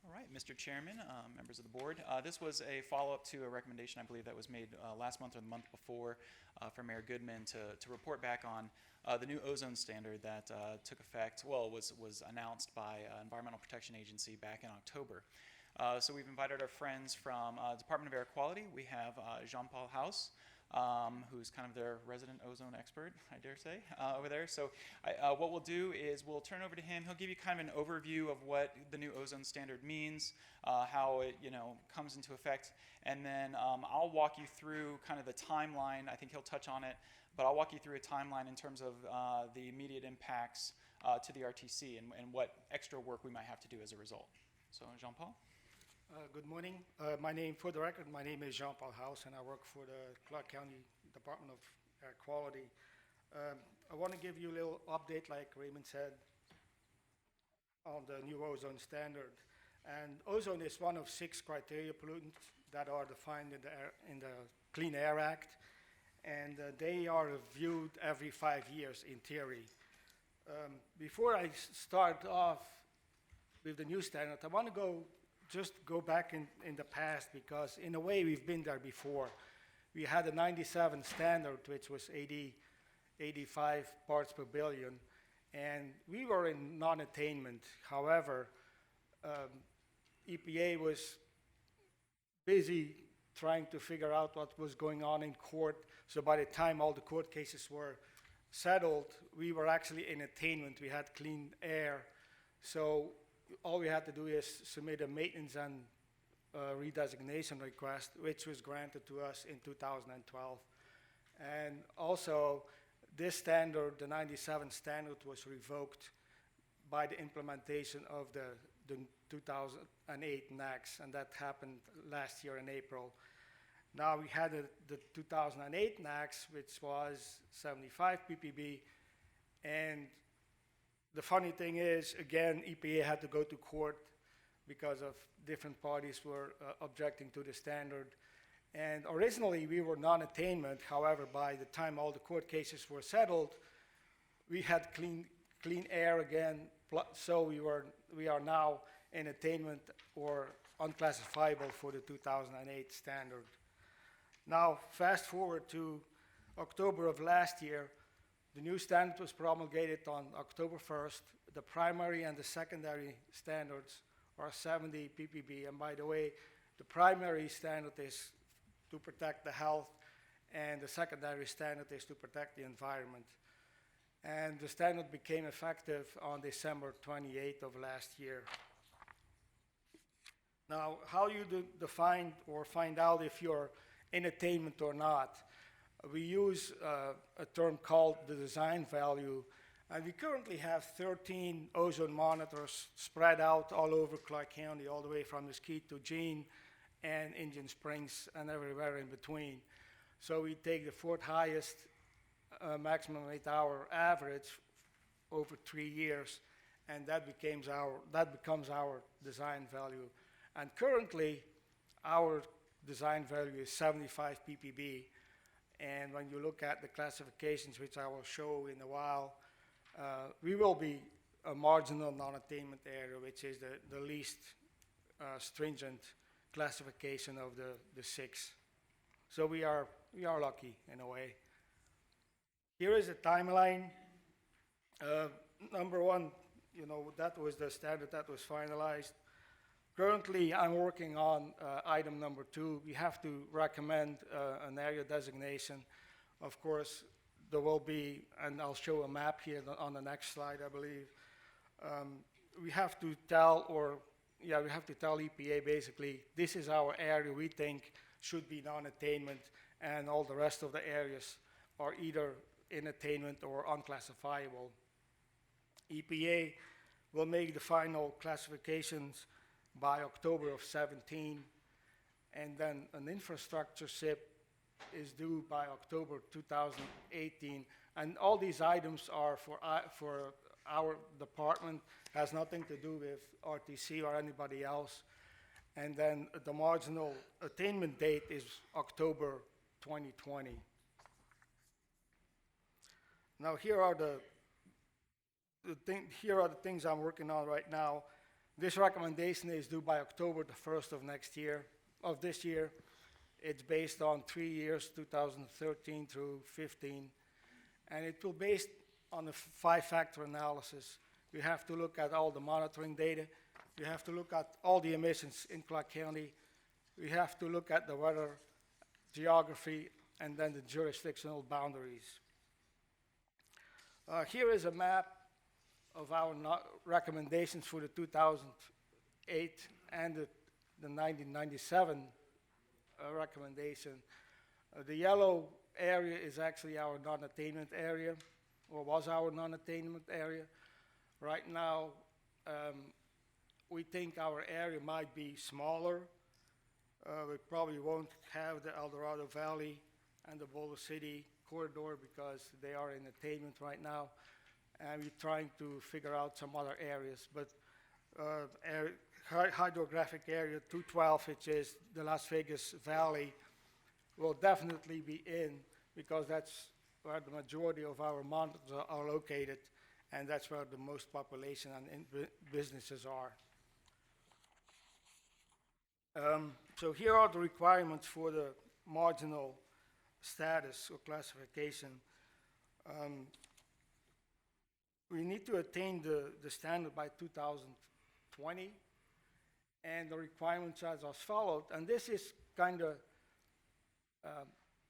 All right, Mr. Chairman, members of the board, this was a follow-up to a recommendation I believe that was made last month or the month before from Mayor Goodman to report back on the new ozone standard that took effect, was announced by Environmental Protection Agency back in October. So we've invited our friends from Department of Air Quality. We have Jean-Paul House, who's kind of their resident ozone expert, I dare say, over there. So what we'll do is we'll turn over to him. He'll give you kind of an overview of what the new ozone standard means, how it comes into effect, and then I'll walk you through kind of the timeline. I think he'll touch on it, but I'll walk you through a timeline in terms of the immediate impacts to the RTC and what extra work we might have to do as a result. So Jean-Paul? Good morning. For the record, my name is Jean-Paul House, and I work for the Clark County Department of Air Quality. I want to give you a little update, like Raymond said, on the new ozone standard. And ozone is one of 6 criteria pollutants that are defined in the Clean Air Act, and they are reviewed every 5 years in theory. Before I start off with the new standard, I want to just go back in the past, because in a way we've been there before. We had a 97 standard, which was 85 parts per billion, and we were in non-attainment. However, EPA was busy trying to figure out what was going on in court, so by the time all the court cases were settled, we were actually in attainment. We had clean air, so all we had to do is submit a maintenance and redesignation request, which was granted to us in 2012. And also, this standard, the 97 standard, was revoked by the implementation of the 2008 NAAQS, and that happened last year in April. Now we had the 2008 NAAQS, which was 75 ppb, and the funny thing is, again, EPA had to go to court because of different parties were objecting to the standard. And originally we were non-attainment. However, by the time all the court cases were settled, we had clean air again, so we are now in attainment or unclassifiable for the 2008 standard. Now, fast forward to October of last year. The new standard was promulgated on October 1st. The primary and the secondary standards are 70 ppb. And by the way, the primary standard is to protect the health, and the secondary standard is to protect the environment. And the standard became effective on December 28th of last year. Now, how you define or find out if you're in attainment or not? We use a term called the design value, and we currently have 13 ozone monitors spread out all over Clark County, all the way from Mesquite to Jean and Indian Springs and everywhere in between. So we take the 4th highest maximum 8-hour average over 3 years, and that becomes our design value. And currently, our design value is 75 ppb. And when you look at the classifications, which I will show in a while, we will be a marginal non-attainment area, which is the least stringent classification of the 6. So we are lucky in a way. Here is a timeline. Number 1, that was the standard that was finalized. Currently, I'm working on item number 2. We have to recommend an area designation. Of course, there will be, and I'll show a map here on the next slide, I believe. We have to tell EPA basically, this is our area we think should be non-attainment, and all the rest of the areas are either in attainment or unclassifiable. EPA will make the final classifications by October of 17, and then an infrastructure SIP is due by October 2018. And all these items are for our department, has nothing to do with RTC or anybody else. And then the marginal attainment date is October 2020. Now here are the things I'm working on right now. This recommendation is due by October the 1st of this year. It's based on 3 years, 2013 through 15, and it will be based on a 5-factor analysis. We have to look at all the monitoring data. We have to look at all the emissions in Clark County. We have to look at the weather, geography, and then the jurisdictional boundaries. Here is a map of our recommendations for the 2008 and the 1997 recommendation. The yellow area is actually our non-attainment area, or was our non-attainment area. Right now, we think our area might be smaller. We probably won't have the El Dorado Valley and the Boulder City corridor because they are in attainment right now. And we're trying to figure out some other areas. But hydrographic area 212, which is the Las Vegas Valley, will definitely be in because that's where the majority of our mountains are located, and that's where the most population and businesses are. So here are the requirements for the marginal status or classification. We need to attain the standard by 2020, and the requirements are as followed. And this is kind of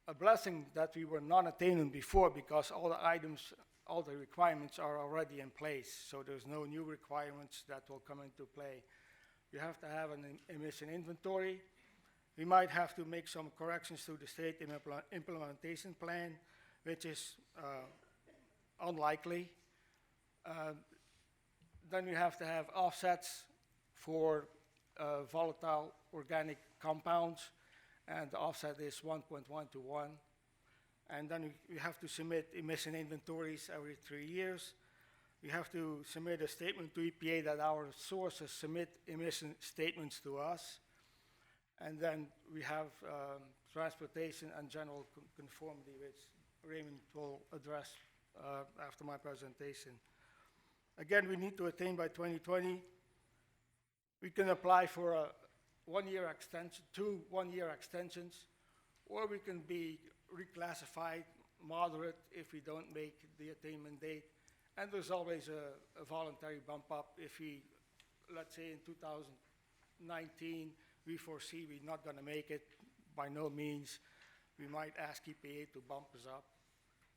a blessing that we were not attaining before because all the items, all the requirements are already in place. So there's no new requirements that will come into play. You have to have an emission inventory. We might have to make some corrections to the state implementation plan, which is unlikely. Then you have to have offsets for volatile organic compounds, and the offset is 1.1 to 1. And then you have to submit emission inventories every 3 years. You have to submit a statement to EPA that our sources submit emission statements to us. And then we have transportation and general conformity, which Raymond will address after my presentation. Again, we need to attain by 2020. We can apply for a 1-year extension, 2 1-year extensions, or we can be reclassified moderate if we don't make the attainment date. And there's always a voluntary bump up if we, let's say in 2019, we foresee we're not going to make it. By no means, we might ask EPA to bump us up,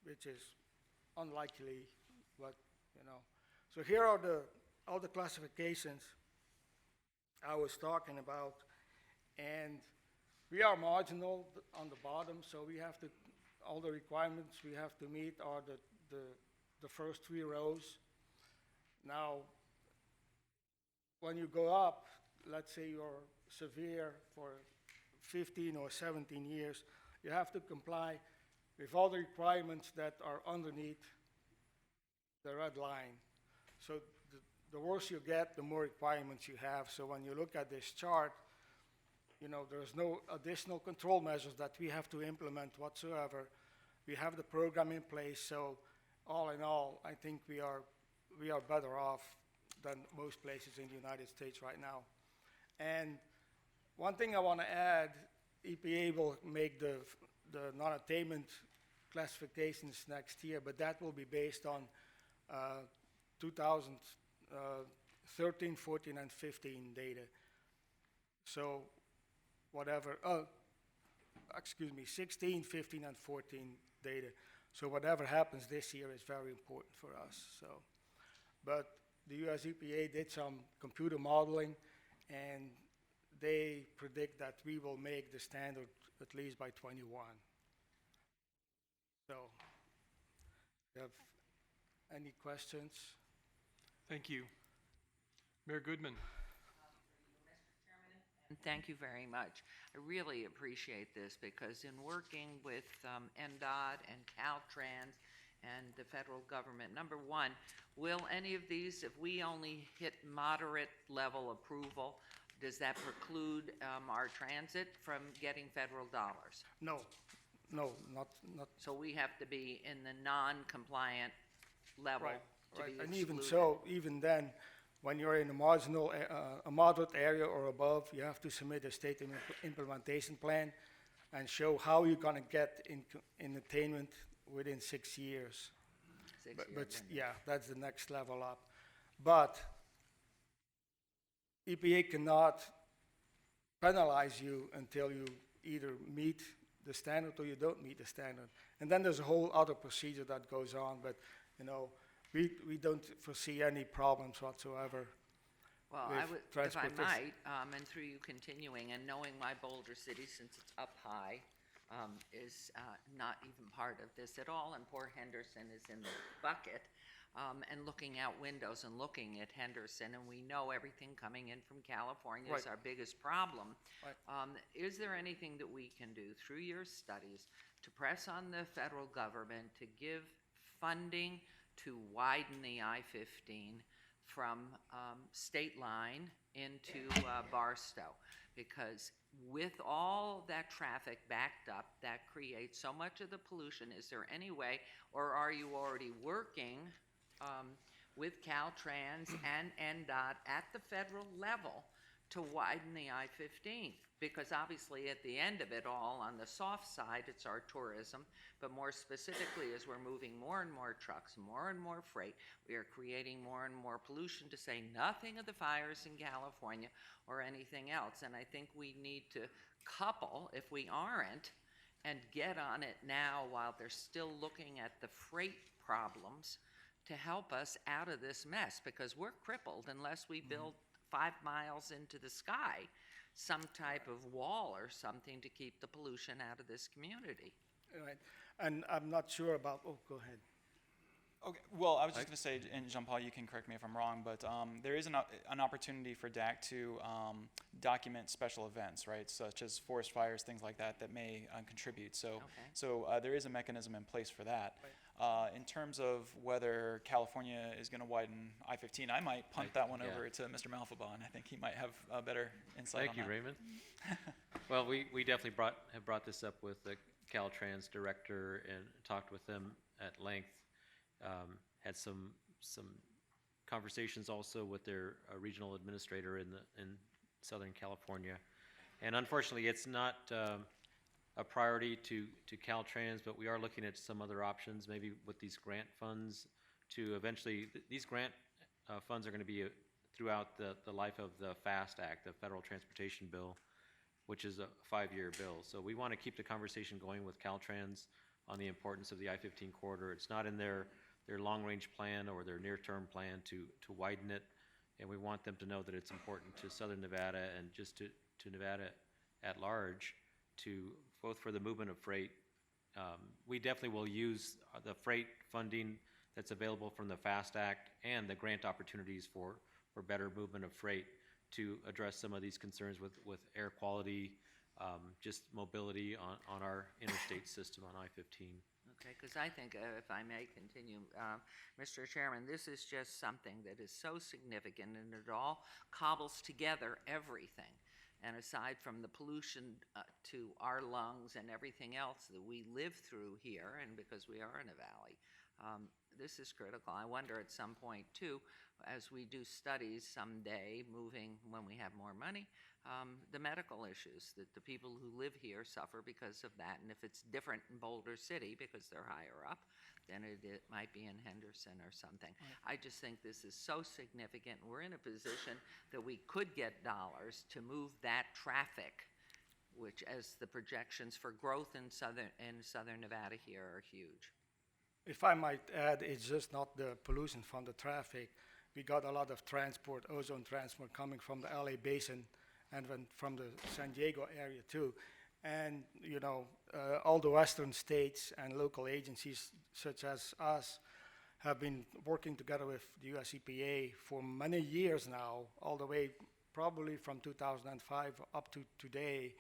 which is unlikely, but you know. So here are all the classifications I was talking about, and we are marginal on the bottom, so we have to, all the requirements we have to meet are the first 3 rows. Now, when you go up, let's say you're severe for 15 or 17 years, you have to comply with all the requirements that are underneath the red line. So the worse you get, the more requirements you have. So when you look at this chart, you know, there's no additional control measures that we have to implement whatsoever. We have the program in place, so all in all, I think we are better off than most places in the United States right now. And one thing I want to add, EPA will make the non-attainment classifications next year, but that will be based on 2013, 14, and 15 data. So whatever, 16, 15, and 14 data. So whatever happens this year is very important for us. So, but the US EPA did some computer modeling, and they predict that we will make the standard at least by 21. So, you have any questions? Thank you. Mayor Goodman. And thank you very much. I really appreciate this because in working with NDOT and Caltrans and the federal government, number one, will any of these, if we only hit moderate level approval, does that preclude our transit from getting federal dollars? No, not. So we have to be in the non-compliant level to be And excluded. even so, even then, when you're in a marginal, a moderate area or above, you have to submit a state implementation plan and show how you're going to get in attainment within 6 years. But yeah, that's the next level up. But EPA cannot penalize you until you either meet the standard or you don't meet the standard. And then there's a whole other procedure that goes on, but, you know, we don't foresee any problems whatsoever. Well, with I would, if I transportation. might, and through you continuing, and knowing my Boulder City, since it's up high, is not even part of this at all, and poor Henderson is in the bucket, and looking out windows and looking at Henderson, and we know everything coming in from California is Right. our biggest problem. Right. Is there anything that we can do through your studies to press on the federal government to give funding to widen the I-15 from state line into Barstow? Because with all that traffic backed up, that creates so much of the pollution. Is there any way, or are you already working with Caltrans and NDOT at the federal level to widen the I-15? Because obviously at the end of it all, on the soft side, it's our tourism, but more specifically as we're moving more and more trucks, more and more freight, we are creating more and more pollution, to say nothing of the fires in California or anything else. And I think we need to couple, if we aren't, and get on it now while they're still looking at the freight problems to help us out of this mess, because we're crippled unless we build 5 miles into the sky some type of wall or something to keep the pollution out of this community. Right. And I'm not sure about, oh, go ahead. Okay, well, I was just going to say, and Jean-Paul, you can correct me if I'm wrong, but there is an opportunity for DAC to document special events, right, such as forest fires, things like that, that may contribute. So, there is a mechanism in place for that. In terms of whether California is going to widen I-15, I might punt that one over to Mr. Malfabon. I think he might have a better insight on that. Thank you, Raymond. Well, we definitely have brought this up with the Caltrans director and talked with them at length. Had some conversations also with their regional administrator in Southern California, and unfortunately, it's not a priority to Caltrans, but we are looking at some other options, maybe with these grant funds. To eventually, these grant funds are going to be throughout the life of the FAST Act, the Federal Transportation Bill, which is a 5-year bill. So we want to keep the conversation going with Caltrans on the importance of the I-15 corridor. It's not in their long-range plan or their near-term plan to widen it, and we want them to know that it's important to Southern Nevada and just to Nevada at large, to both for the movement of freight. We definitely will use the freight funding that's available from the FAST Act and the grant opportunities for better movement of freight to address some of these concerns with air quality, just mobility on our interstate system on I-15. Okay, because I think, if I may continue, Mr. Chairman, this is just something that is so significant, and it all cobbles together everything. And aside from the pollution to our lungs and everything else that we live through here, and because we are in a valley, this is critical. I wonder at some point, too, as we do studies someday, moving when we have more money, the medical issues that the people who live here suffer because of that. And if it's different in Boulder City because they're higher up, than it might be in Henderson or something. I just think this is so significant. We're in a position that we could get dollars to move that traffic, which, as the projections for growth in southern Nevada here are huge. If I might add, it's just not the pollution from the traffic. We got a lot of transport, ozone transport, coming from the LA basin and from the San Diego area too. And, you know, all the western states and local agencies such as us have been working together with the US EPA for many years now, all the way probably from 2005 up to today,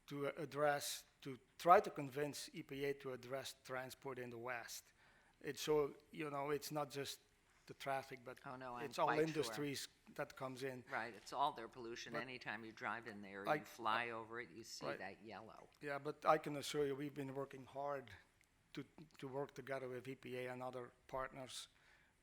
to try to convince EPA to address transport in the West. It's so, you know, it's not just the traffic, but it's all industries that comes in. Right, it's all their pollution. But anytime you drive in there, you fly over it, you see that yellow. Yeah, but I can assure you, we've been working hard to work together with EPA and other partners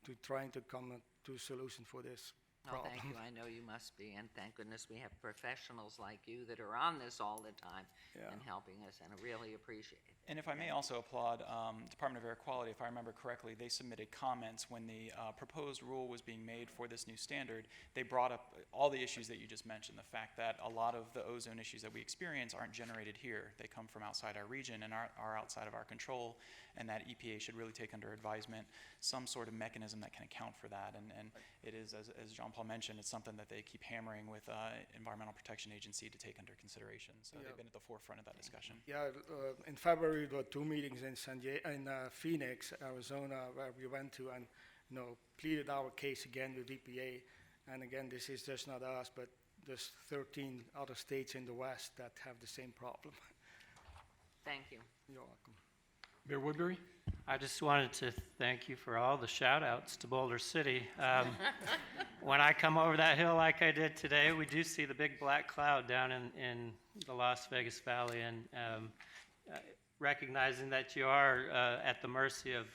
to trying to come to a solution for this problem. Thank you. I know you must be, and thank goodness we have professionals like you that are on this all the time and helping us, and I really appreciate it. And if I may also applaud Department of Air Quality, if I remember correctly, they submitted comments when the proposed rule was being made for this new standard. They brought up all the issues that you just mentioned, the fact that a lot of the ozone issues that we experience aren't generated here. They come from outside our region and are outside of our control, and that EPA should really take under advisement some sort of mechanism that can account for that. And it is, as John Paul mentioned, it's something that they keep hammering with Environmental Protection Agency to take under consideration. So they've been at the forefront of that discussion. Yeah, in February there were 2 meetings in Phoenix, Arizona, where we went to and pleaded our case again with EPA. And again, this is just not us, but there's 13 other states in the West that have the same problem. Thank you. You're welcome. Mayor Woodbury? I just wanted to thank you for all the shout outs to Boulder City. When I come over that hill like I did today, we do see the big black cloud down in the Las Vegas Valley, and recognizing that you are at the mercy of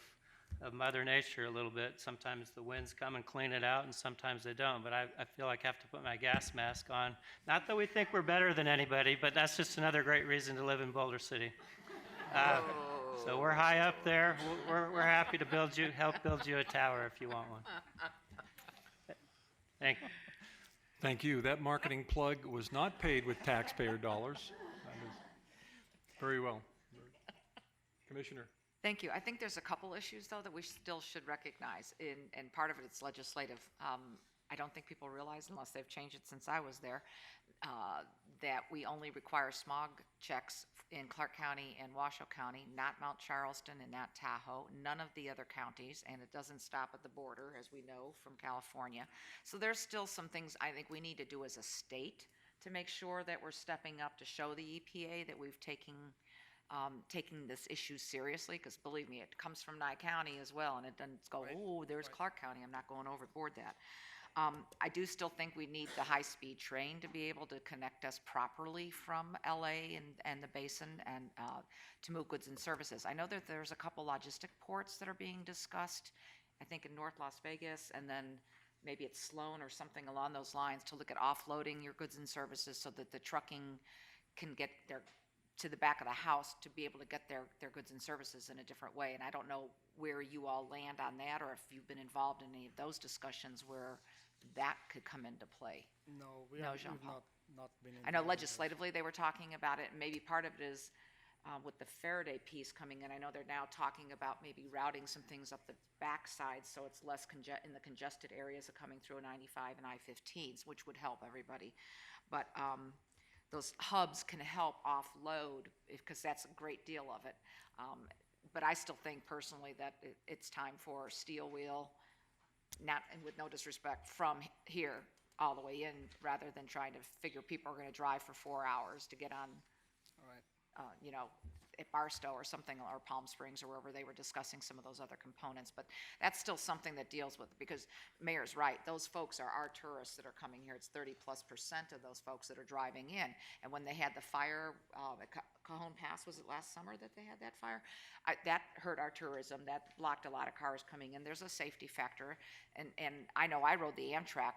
Mother Nature a little bit. Sometimes the winds come and clean it out, and sometimes they don't. But I feel like I have to put my gas mask on. Not that we think we're better than anybody, but that's just another great reason to live in Boulder City. So we're high up there. We're happy to help build you a tower if you want one. Thank you. Thank you. That marketing plug was not paid with taxpayer dollars. Very well. Commissioner. Thank you. I think there's a couple issues, though, that we still should recognize, and part of it is legislative. I don't think people realize, unless they've changed it since I was there, that we only require smog checks in Clark County and Washoe County, not Mount Charleston and not Tahoe, none of the other counties, and it doesn't stop at the border, as we know, from California. So there's still some things I think we need to do as a state to make sure that we're stepping up to show the EPA that we've taking this issue seriously, because believe me, it comes from Nye County as well, and it doesn't go, oh, there's Clark County, I'm not going overboard that. I do still think we need the high-speed train to be able to connect us properly from LA and the basin and to move goods and services. I know that there's a couple logistic ports that are being discussed, I think in North Las Vegas, and then maybe it's Sloan or something along those lines, to look at offloading your goods and services so that the trucking can get to the back of the house to be able to get their goods and services in a different way. And I don't know where you all land on that, or if you've been involved in any of those discussions where that could come into play. No, we've not been involved. I know legislatively they were talking about it, and maybe part of it is with the Faraday piece coming in. I know they're now talking about maybe routing some things up the backside so it's less in the congested areas of coming through 95 and I-15s, which would help everybody. But those hubs can help offload, because that's a great deal of it. But I still think personally that it's time for steel wheel, not, and with no disrespect, from here all the way in, rather than trying to figure people are going to drive for 4 hours to get on, at Barstow or something, or Palm Springs or wherever they were discussing some of those other components. But that's still something that deals with, because Mayor's right, those folks are our tourists that are coming here. It's 30+% of those folks that are driving in. And when they had the fire at Cajon Pass, was it last summer that they had that fire? That hurt our tourism. That blocked a lot of cars coming in. There's a safety factor. And I know I rode the Amtrak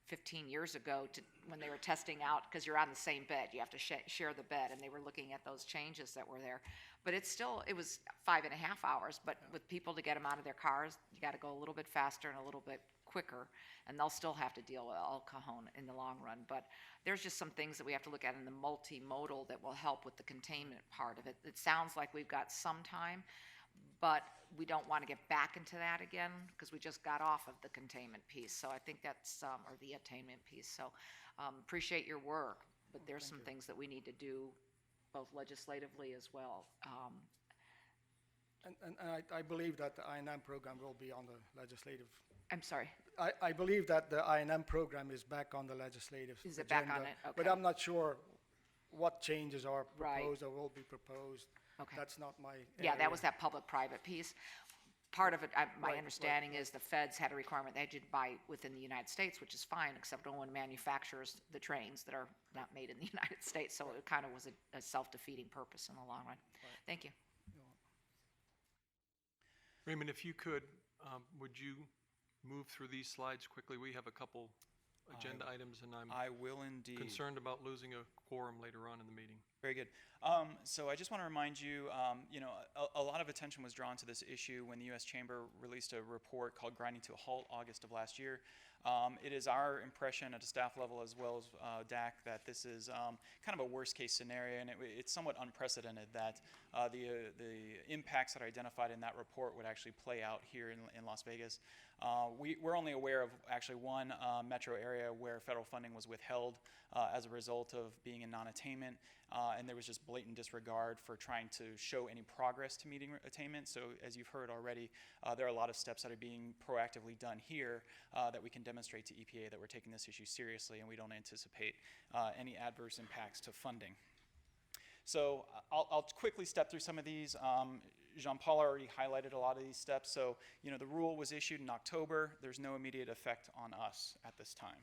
15 years ago when they were testing out, because you're on the same bed, you have to share the bed, and they were looking at those changes that were there. But it was 5.5 hours, but with people to get them out of their cars, you got to go a little bit faster and a little bit quicker, and they'll still have to deal with El Cajon in the long run. But there's just some things that we have to look at in the multimodal that will help with the containment part of it. It sounds like we've got some time, but we don't want to get back into that again, because we just got off of the containment piece. So I think that's, or the attainment piece. So appreciate your work, but there's some things that we need to do both legislatively as well. And I believe that the I&M program will be on the legislative. I'm sorry? I believe that the I&M program is back on the legislative agenda. Is it back on it? Okay. But I'm not sure what changes are proposed or will be proposed. Okay. That's not my area. Yeah, that was that public-private piece. Part of it, my understanding is the feds had a requirement they had to buy within the United States, which is fine, except no one manufactures the trains that are not made in the United States. So it kind of was a self-defeating purpose in the long run. Thank you. Raymond, if you could, would you move through these slides quickly? We have a couple agenda items, and I'm I will indeed. concerned about losing a quorum later on in the meeting. Very good. So I just want to remind you, a lot of attention was drawn to this issue when the U.S. Chamber released a report called Grinding to a Halt August of last year. It is our impression at a staff level as well as DAC that this is kind of a worst case scenario, and it's somewhat unprecedented that the impacts that are identified in that report would actually play out here in Las Vegas. We're only aware of actually one metro area where federal funding was withheld as a result of being in non-attainment, and there was just blatant disregard for trying to show any progress to meeting attainment. So as you've heard already, there are a lot of steps that are being proactively done here that we can demonstrate to EPA that we're taking this issue seriously, and we don't anticipate any adverse impacts to funding. So I'll quickly step through some of these. Jean-Paul already highlighted a lot of these steps. So, the rule was issued in October. There's no immediate effect on us at this time.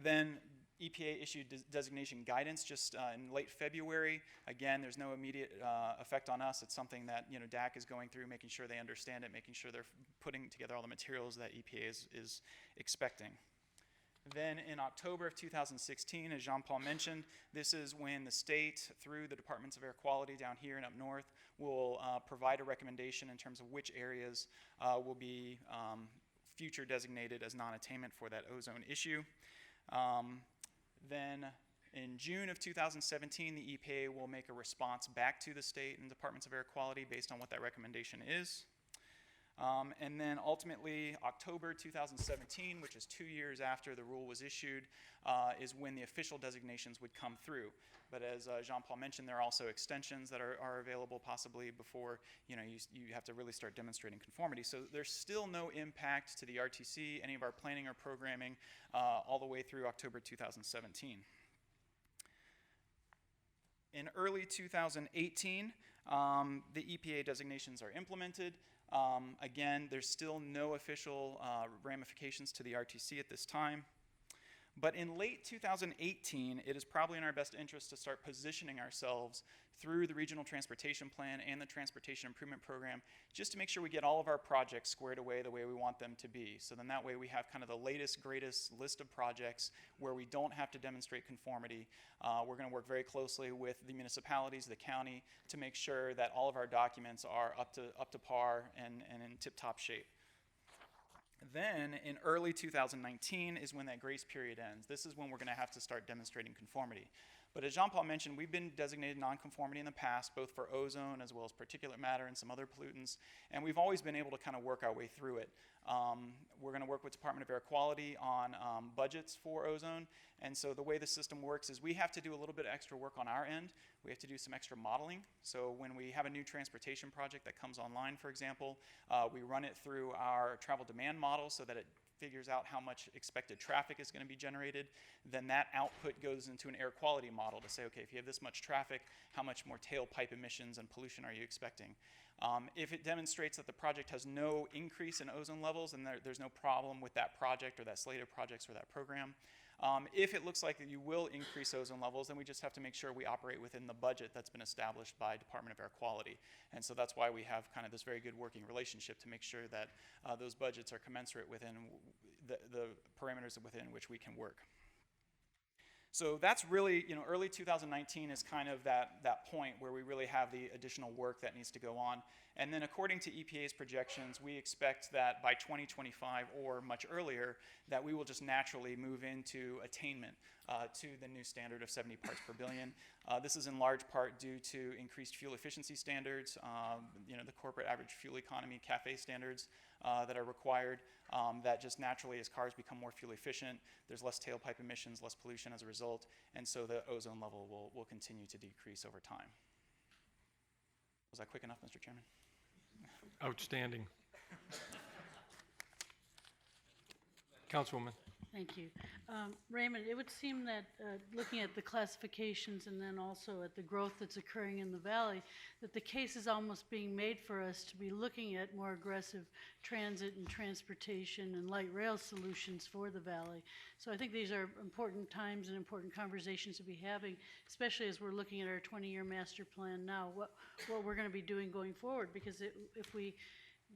Then EPA issued designation guidance just in late February. Again, there's no immediate effect on us. It's something that DAC is going through, making sure they understand it, making sure they're putting together all the materials that EPA is expecting. Then in October of 2016, as Jean-Paul mentioned, this is when the state, through the Departments of Air Quality down here and up north, will provide a recommendation in terms of which areas will be future designated as non-attainment for that ozone issue. Then in June of 2017, the EPA will make a response back to the state and Departments of Air Quality based on what that recommendation is. And then ultimately, October 2017, which is 2 years after the rule was issued, is when the official designations would come through. But as Jean-Paul mentioned, there are also extensions that are available possibly before you have to really start demonstrating conformity. So there's still no impact to the RTC, any of our planning or programming, all the way through October 2017. In early 2018, the EPA designations are implemented. Again, there's still no official ramifications to the RTC at this time. But in late 2018, it is probably in our best interest to start positioning ourselves through the Regional Transportation Plan and the Transportation Improvement Program just to make sure we get all of our projects squared away the way we want them to be. So then that way we have kind of the latest, greatest list of projects where we don't have to demonstrate conformity. We're going to work very closely with the municipalities, the county, to make sure that all of our documents are up to par and in tip-top shape. Then, in early 2019 is when that grace period ends. This is when we're going to have to start demonstrating conformity. But as Jean-Paul mentioned, we've been designated nonconformity in the past, both for ozone as well as particulate matter and some other pollutants, and we've always been able to kind of work our way through it. We're going to work with Department of Air Quality on budgets for ozone, and so the way the system works is we have to do a little bit of extra work on our end. We have to do some extra modeling. So when we have a new transportation project that comes online, for example, we run it through our travel demand model so that it figures out how much expected traffic is going to be generated. Then that output goes into an air quality model to say, okay, if you have this much traffic, how much more tailpipe emissions and pollution are you expecting? If it demonstrates that the project has no increase in ozone levels, then there's no problem with that project or that slate of projects or that program. If it looks like that you will increase ozone levels, then we just have to make sure we operate within the budget that's been established by Department of Air Quality. And so that's why we have kind of this very good working relationship to make sure that those budgets are commensurate within the parameters within which we can work. So that's really, early 2019 is kind of that point where we really have the additional work that needs to go on. And then according to EPA's projections, we expect that by 2025 or much earlier, that we will just naturally move into attainment to the new standard of 70 parts per billion. This is in large part due to increased fuel efficiency standards, the corporate average fuel economy CAFE standards that are required, that just naturally as cars become more fuel efficient, there's less tailpipe emissions, less pollution as a result, and so the ozone level will continue to decrease over time. Was that quick enough, Mr. Chairman? Outstanding. Councilwoman. Thank you. Raymond, it would seem that looking at the classifications and then also at the growth that's occurring in the valley, that the case is almost being made for us to be looking at more aggressive transit and transportation and light rail solutions for the valley. So I think these are important times and important conversations to be having, especially as we're looking at our 20-year master plan now, what we're going to be doing going forward, because if we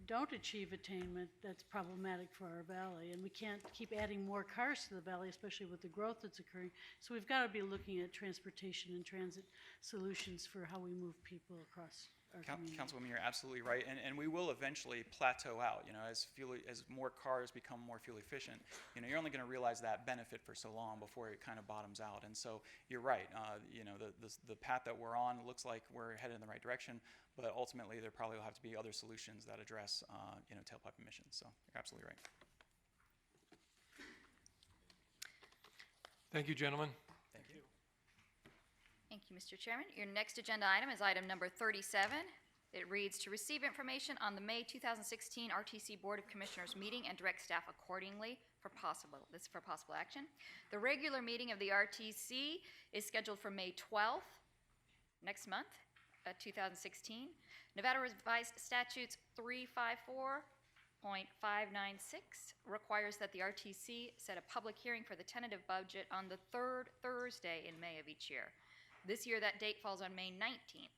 don't achieve attainment, that's problematic for our valley. And we can't keep adding more cars to the valley, especially with the growth that's occurring. So we've got to be looking at transportation and transit solutions for how we move people across our community. Councilwoman, you're absolutely right, and we will eventually plateau out. As more cars become more fuel efficient, you're only going to realize that benefit for so long before it kind of bottoms out. And so you're right. The path that we're on looks like we're headed in the right direction, but ultimately there probably will have to be other solutions that address tailpipe emissions. So you're absolutely right. Thank you, gentlemen. Thank you. Thank you, Mr. Chairman. Your next agenda item is item number 37. It reads, to receive information on the May 2016 RTC Board of Commissioners meeting and direct staff accordingly for possible action. The regular meeting of the RTC is scheduled for May 12th, next month, 2016. Nevada Revised Statutes 354.596 requires that the RTC set a public hearing for the tentative budget on the third Thursday in May of each year. This year, that date falls on May 19th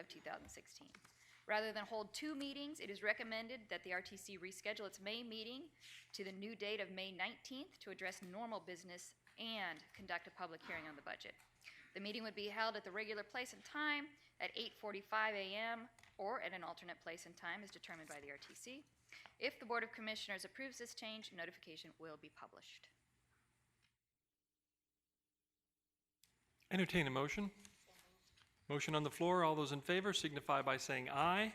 of 2016. Rather than hold two meetings, it is recommended that the RTC reschedule its May meeting to the new date of May 19th to address normal business and conduct a public hearing on the budget. The meeting would be held at the regular place and time at 8:45 a.m. or at an alternate place and time as determined by the RTC. If the Board of Commissioners approves this change, notification will be published. Entertain a motion. Motion on the floor. All those in favor signify by saying aye.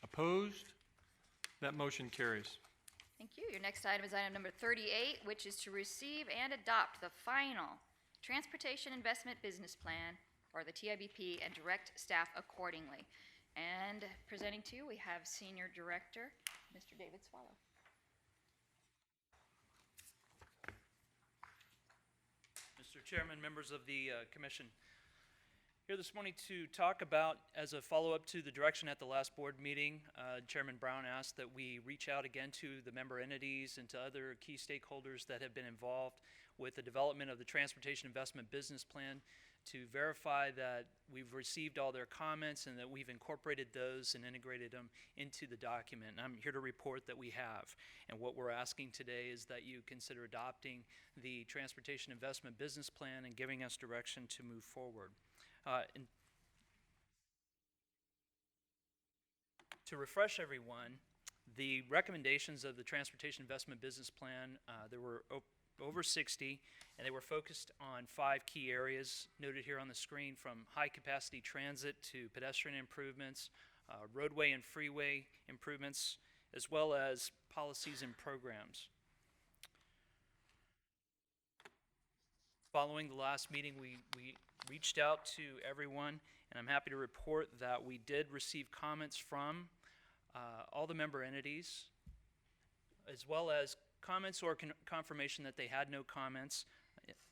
Opposed? That motion carries. Thank you. Your next item is item number 38, which is to receive and adopt the final Transportation Investment Business Plan, or the TIBP, and direct staff accordingly. And presenting to you, we have Senior Director, Mr. David Swallow. Mr. Chairman, members of the Commission, here this morning to talk about, as a follow-up to the direction at the last board meeting, Chairman Brown asked that we reach out again to the member entities and to other key stakeholders that have been involved with the development of the Transportation Investment Business Plan to verify that we've received all their comments and that we've incorporated those and integrated them into the document. And I'm here to report that we have. And what we're asking today is that you consider adopting the Transportation Investment Business Plan and giving us direction to move forward. To refresh everyone, the recommendations of the Transportation Investment Business Plan, there were over 60, and they were focused on 5 key areas noted here on the screen, from high-capacity transit to pedestrian improvements, roadway and freeway improvements, as well as policies and programs. Following the last meeting, we reached out to everyone, and I'm happy to report that we did receive comments from all the member entities, as well as comments or confirmation that they had no comments.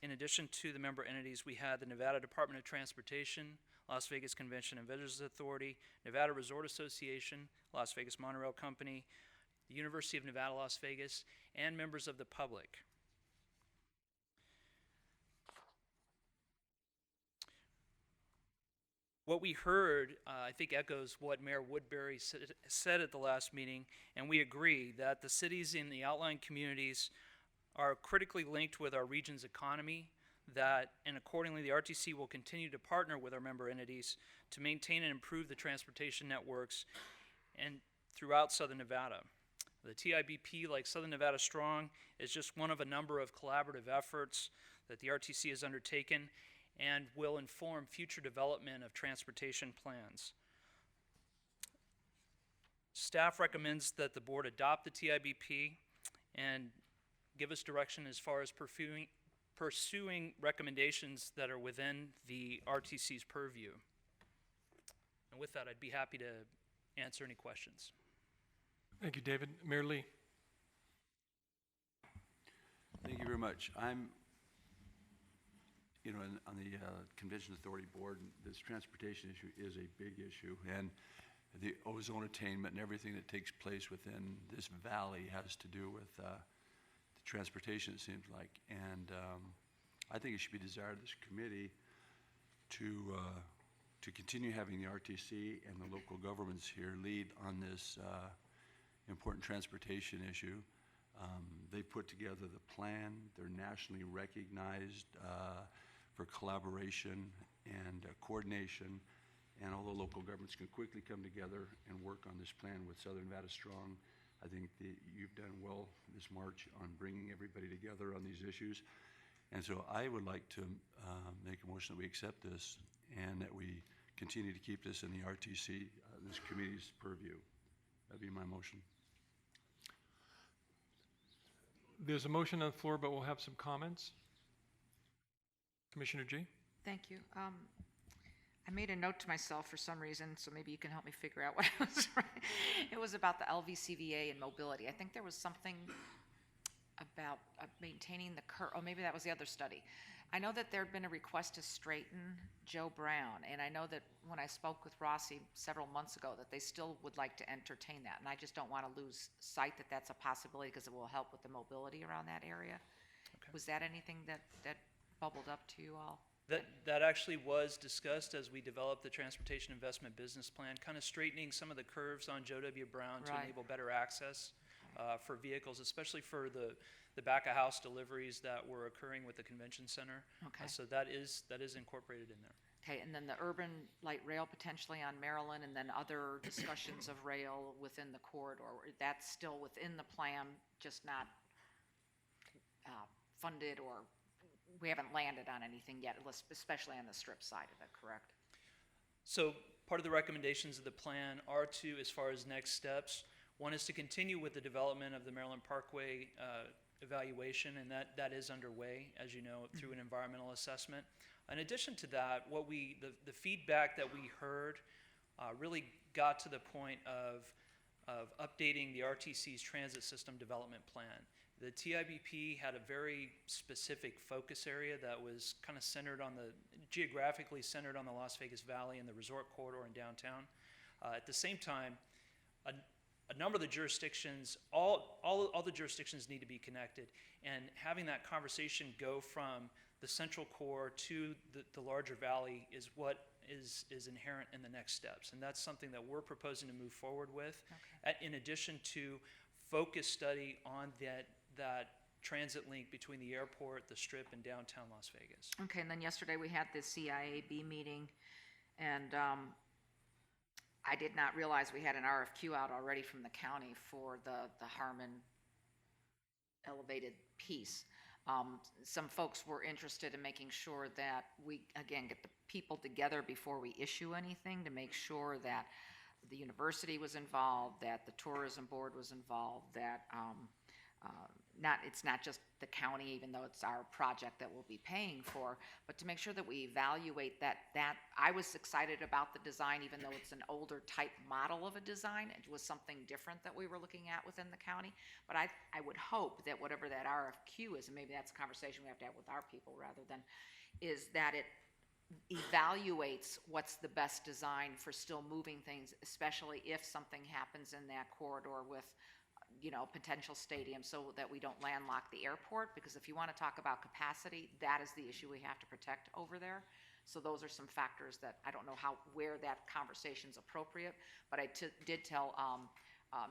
In addition to the member entities, we had the Nevada Department of Transportation, Las Vegas Convention and Visitors Authority, Nevada Resort Association, Las Vegas Monorail Company, the University of Nevada, Las Vegas, and members of the public. What we heard, I think, echoes what Mayor Woodbury said at the last meeting, and we agree that the cities in the outlying communities are critically linked with our region's economy, and accordingly the RTC will continue to partner with our member entities to maintain and improve the transportation networks and throughout Southern Nevada. The TIBP, like Southern Nevada Strong, is just one of a number of collaborative efforts that the RTC has undertaken and will inform future development of transportation plans. Staff recommends that the board adopt the TIBP and give us direction as far as pursuing recommendations that are within the RTC's purview. And with that, I'd be happy to answer any questions. Thank you, David. Mayor Lee. Thank you very much. I'm on the Convention Authority Board, this transportation issue is a big issue, and the ozone attainment and everything that takes place within this valley has to do with the transportation, it seems like. And I think it should be desired of this committee to continue having the RTC and the local governments here lead on this important transportation issue. They put together the plan. They're nationally recognized for collaboration and coordination. And although local governments can quickly come together and work on this plan with Southern Nevada Strong, I think that you've done well this March on bringing everybody together on these issues. And so I would like to make a motion that we accept this and that we continue to keep this in the RTC, this committee's purview. That'd be my motion. There's a motion on the floor, but we'll have some comments. Commissioner G? Thank you. I made a note to myself for some reason, so maybe you can help me figure out what I was writing. It was about the LVCVA and mobility. I think there was something about maintaining the curve, or maybe that was the other study. I know that there had been a request to straighten Joe Brown, and I know that when I spoke with Rossi several months ago that they still would like to entertain that, and I just don't want to lose sight that that's a possibility because it will help with the mobility around that area. Okay. Was that anything that bubbled up to you all? That actually was discussed as we developed the Transportation Investment Business Plan, kind of straightening some of the curves on Joe W. Brown to enable better access for vehicles, especially for the back-of-house deliveries that were occurring with the convention center. Okay. So that is incorporated in there. Okay, and then the urban light rail potentially on Maryland, and then other discussions of rail within the corridor. That's still within the plan, just not funded, or we haven't landed on anything yet, especially on the strip side of it, correct? So part of the recommendations of the plan are to, as far as next steps, one is to continue with the development of the Maryland Parkway evaluation, and that is underway, as you know, through an environmental assessment. In addition to that, the feedback that we heard really got to the point of updating the RTC's transit system development plan. The TIBP had a very specific focus area that was kind of geographically centered on the Las Vegas Valley and the resort corridor in downtown. At the same time, a number of the jurisdictions, all the jurisdictions need to be connected, and having that conversation go from the central core to the larger valley is what is inherent in the next steps, and that's something that we're proposing to move forward with, in addition to focus study on that transit link between the airport, the Strip, and downtown Las Vegas. Okay, and then yesterday we had the CIAB meeting, and I did not realize we had an RFQ out already from the county for the Harmon elevated piece. Some folks were interested in making sure that we, again, get the people together before we issue anything to make sure that the university was involved, that the tourism board was involved, that it's not just the county, even though it's our project that we'll be paying for, but to make sure that we evaluate that I was excited about the design, even though it's an older type model of a design. It was something different that we were looking at within the county. But I would hope that whatever that RFQ is, and maybe that's a conversation we have to have with our people rather than, is that it evaluates what's the best design for still moving things, especially if something happens in that corridor with potential stadium, so that we don't landlock the airport, because if you want to talk about capacity, that is the issue we have to protect over there. So those are some factors that I don't know where that conversation's appropriate, but I did tell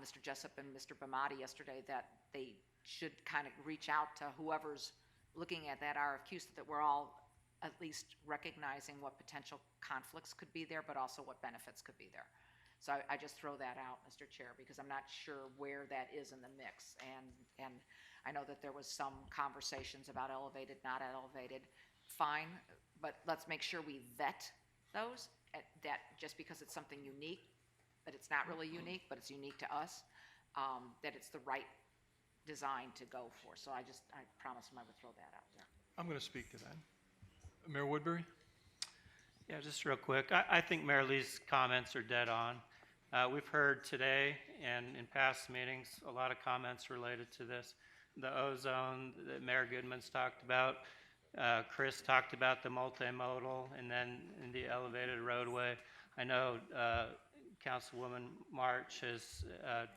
Mr. Jessup and Mr. Bamati yesterday that they should kind of reach out to whoever's looking at that RFQ so that we're all at least recognizing what potential conflicts could be there, but also what benefits could be there. So I just throw that out, Mr. Chair, because I'm not sure where that is in the mix. And I know that there was some conversations about elevated, not elevated. Fine, but let's make sure we vet those, that just because it's something unique, but it's not really unique, but it's unique to us, that it's the right design to go for. So I promised him I would throw that out there. I'm going to speak to that. Mayor Woodbury? Yeah, just real quick. I think Mayor Lee's comments are dead on. We've heard today and in past meetings a lot of comments related to this. The ozone that Mayor Goodman's talked about. Chris talked about the multimodal, and then in the elevated roadway. I know Councilwoman March has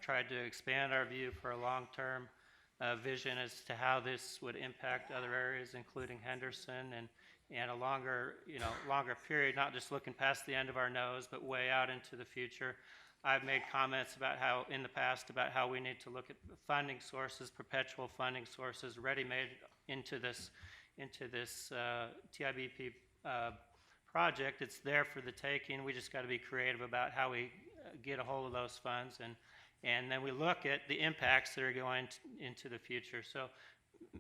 tried to expand our view for a long-term vision as to how this would impact other areas, including Henderson and a longer, longer period, not just looking past the end of our nose, but way out into the future. I've made comments about how, in the past, about how we need to look at funding sources, perpetual funding sources, ready-made into this TIBP project. It's there for the taking. We just got to be creative about how we get a hold of those funds, and then we look at the impacts that are going into the future. So,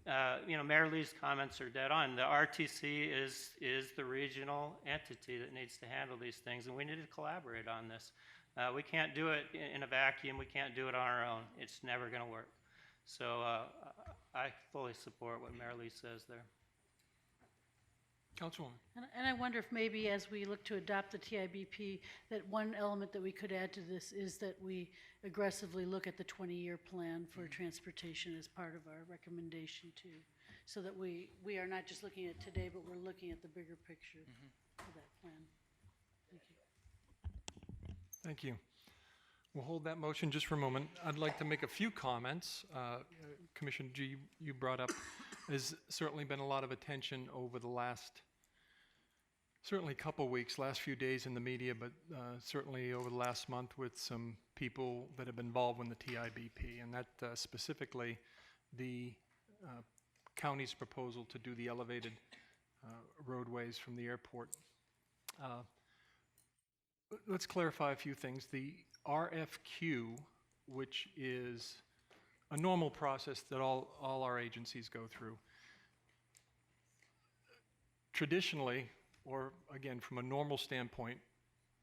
Mayor Lee's comments are dead on. The RTC is the regional entity that needs to handle these things, and we need to collaborate on this. We can't do it in a vacuum. We can't do it on our own. It's never going to work. So I fully support what Mayor Lee says there. Councilwoman. And I wonder if maybe as we look to adopt the TIBP, that one element that we could add to this is that we aggressively look at the 20-year plan for transportation as part of our recommendation too, so that we are not just looking at today, but we're looking at the bigger picture for that plan. Thank you. Thank you. We'll hold that motion just for a moment. I'd like to make a few comments. Commissioner G, you brought up, there's certainly been a lot of attention over the last, certainly couple weeks, last few days in the media, but certainly over the last month with some people that have been involved in the TIBP, and that specifically the county's proposal to do the elevated roadways from the airport. Let's clarify a few things. The RFQ, which is a normal process that all our agencies go through, traditionally, or again from a normal standpoint,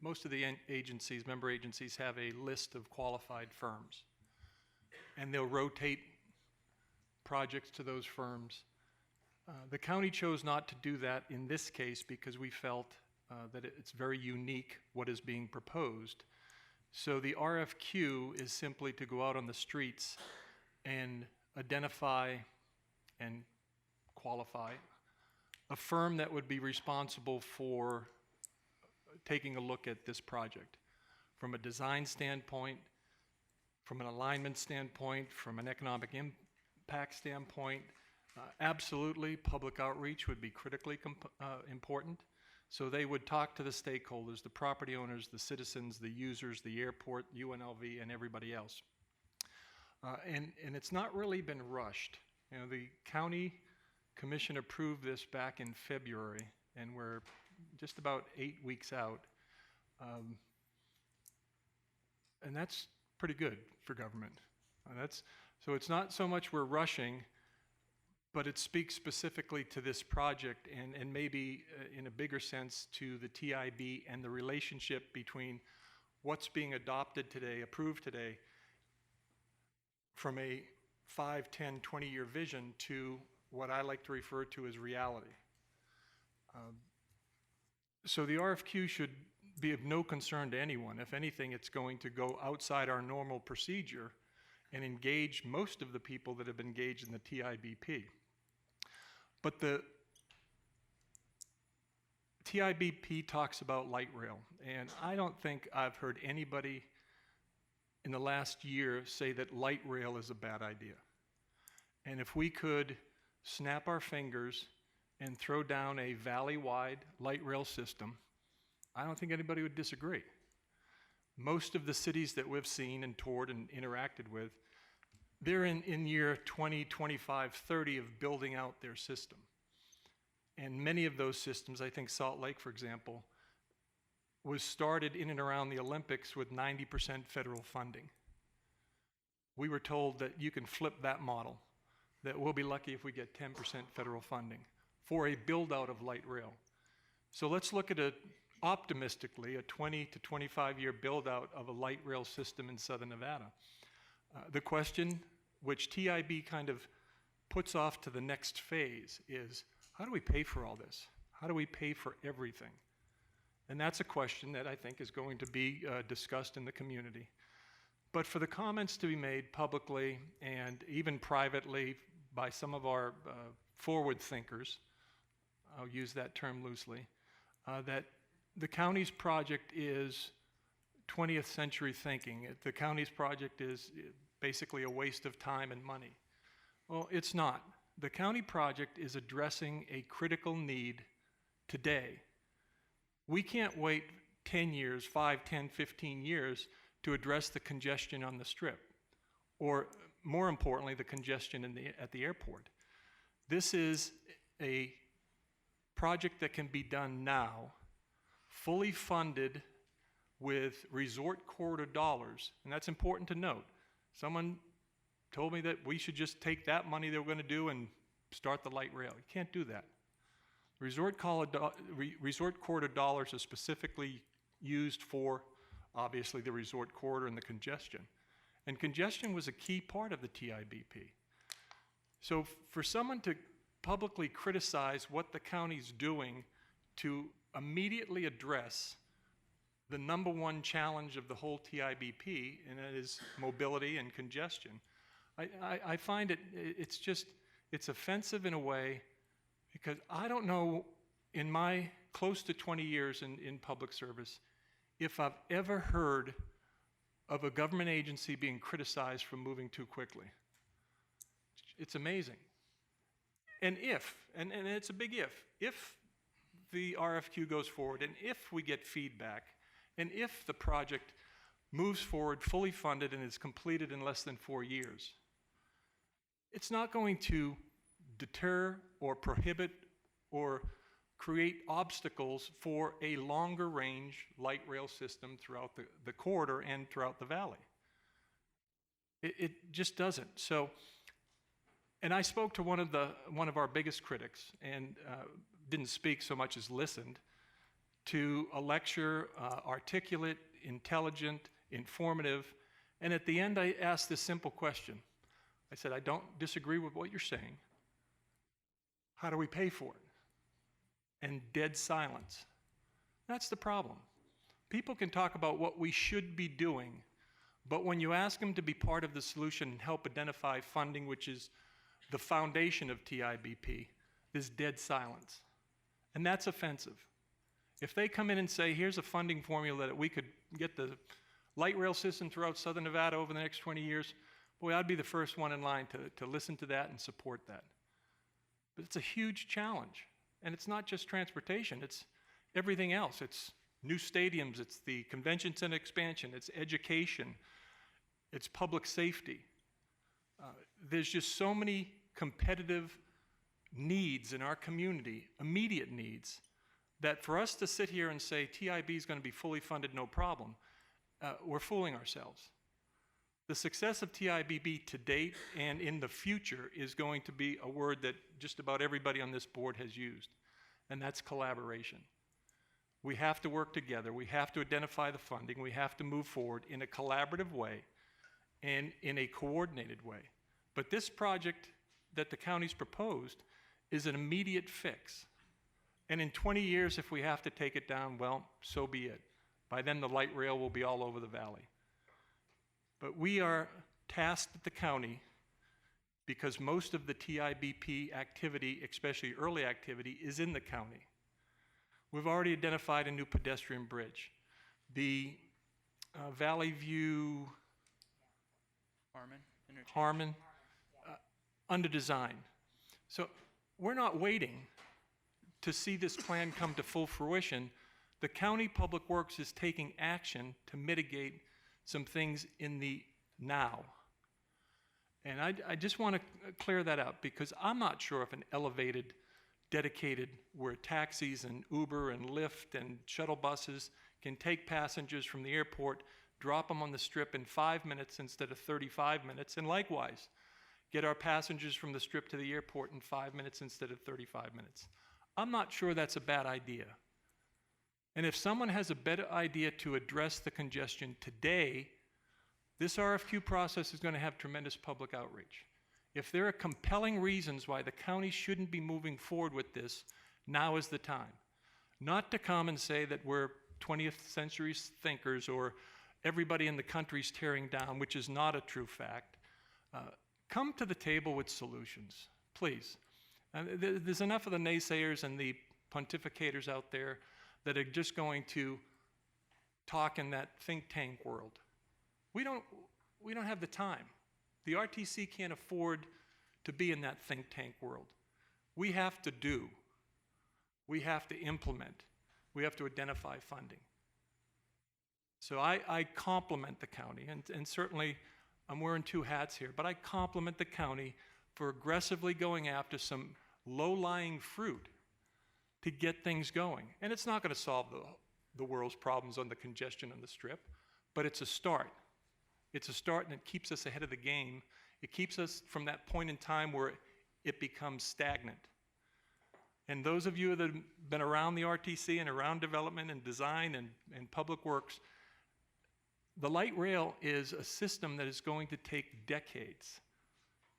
most of the agencies, member agencies, have a list of qualified firms, and they'll rotate projects to those firms. The county chose not to do that in this case because we felt that it's very unique what is being proposed. So the RFQ is simply to go out on the streets and identify and qualify a firm that would be responsible for taking a look at this project from a design standpoint, from an alignment standpoint, from an economic impact standpoint. Absolutely, public outreach would be critically important. So they would talk to the stakeholders, the property owners, the citizens, the users, the airport, UNLV, and everybody else. And it's not really been rushed. The county commission approved this back in February, and we're just about 8 weeks out. And that's pretty good for government. So it's not so much we're rushing, but it speaks specifically to this project and maybe in a bigger sense to the TIB and the relationship between what's being adopted today, approved today, from a 5, 10, 20-year vision to what I like to refer to as reality. So the RFQ should be of no concern to anyone. If anything, it's going to go outside our normal procedure and engage most of the people that have been engaged in the TIBP. But the TIBP talks about light rail, and I don't think I've heard anybody in the last year say that light rail is a bad idea. And if we could snap our fingers and throw down a valley-wide light rail system, I don't think anybody would disagree. Most of the cities that we've seen and toured and interacted with, they're in year 20, 25, 30 of building out their system. And many of those systems, I think Salt Lake, for example, was started in and around the Olympics with 90% federal funding. We were told that you can flip that model, that we'll be lucky if we get 10% federal funding for a build-out of light rail. So let's look at optimistically a 20 to 25-year build-out of a light rail system in Southern Nevada. The question, which TIB kind of puts off to the next phase, is how do we pay for all this? How do we pay for everything? And that's a question that I think is going to be discussed in the community. But for the comments to be made publicly and even privately by some of our forward thinkers, I'll use that term loosely, that the county's project is 20th century thinking. The county's project is basically a waste of time and money. Well, it's not. The county project is addressing a critical need today. We can't wait 10 years, 5, 10, 15 years to address the congestion on the Strip, or more importantly, the congestion at the airport. This is a project that can be done now, fully funded with resort corridor dollars, and that's important to note. Someone told me that we should just take that money they were going to do and start the light rail. You can't do that. Resort corridor dollars are specifically used for, obviously, the resort corridor and the congestion. And congestion was a key part of the TIBP. So for someone to publicly criticize what the county's doing to immediately address the #1 challenge of the whole TIBP, and that is mobility and congestion, I find it's offensive in a way, because I don't know, in my close to 20 years in public service, if I've ever heard of a government agency being criticized for moving too quickly. It's amazing. And it's a big if the RFQ goes forward, and if we get feedback, and if the project moves forward fully funded and is completed in less than 4 years, it's not going to deter or prohibit or create obstacles for a longer range light rail system throughout the corridor and throughout the valley. It just doesn't. So, and I spoke to one of our biggest critics, and didn't speak so much as listened to a lecture, articulate, intelligent, informative, and at the end I asked this simple question. I said, I don't disagree with what you're saying. How do we pay for it? And dead silence. That's the problem. People can talk about what we should be doing, but when you ask them to be part of the solution and help identify funding, which is the foundation of TIBP, there's dead silence. And that's offensive. If they come in and say, here's a funding formula that we could get the light rail system throughout Southern Nevada over the next 20 years, boy, I'd be the first one in line to listen to that and support that. But it's a huge challenge. And it's not just transportation, it's everything else. It's new stadiums, it's the convention center expansion, it's education, it's public safety. There's just so many competitive needs in our community, immediate needs, that for us to sit here and say TIB is going to be fully funded, no problem, we're fooling ourselves. The success of TIBB to date and in the future is going to be a word that just about everybody on this board has used, and that's collaboration. We have to work together. We have to identify the funding. We have to move forward in a collaborative way and in a coordinated way. But this project that the county's proposed is an immediate fix. And in 20 years, if we have to take it down, well, so be it. By then, the light rail will be all over the valley. But we are tasked at the county, because most of the TIBP activity, especially early activity, is in the county. We've already identified a new pedestrian bridge. The Valley View Harmon under design. So we're not waiting to see this plan come to full fruition. The county public works is taking action to mitigate some things in the now. And I just want to clear that up, because I'm not sure if an elevated, dedicated, where taxis and Uber and Lyft and shuttle buses can take passengers from the airport, drop them on the Strip in 5 minutes instead of 35 minutes, and likewise, get our passengers from the Strip to the airport in 5 minutes instead of 35 minutes. I'm not sure that's a bad idea. And if someone has a better idea to address the congestion today, this RFQ process is going to have tremendous public outreach. If there are compelling reasons why the county shouldn't be moving forward with this, now is the time. Not to come and say that we're 20th century thinkers or everybody in the country's tearing down, which is not a true fact. Come to the table with solutions, please. There's enough of the naysayers and the pontificators out there that are just going to talk in that think tank world. We don't have the time. The RTC can't afford to be in that think tank world. We have to do. We have to implement. We have to identify funding. So I compliment the county, and certainly I'm wearing two hats here, but I compliment the county for aggressively going after some low-lying fruit to get things going. And it's not going to solve the world's problems on the congestion on the Strip, but it's a start. It's a start, and it keeps us ahead of the game. It keeps us from that point in time where it becomes stagnant. And those of you that have been around the RTC and around development and design and public works, the light rail is a system that is going to take decades.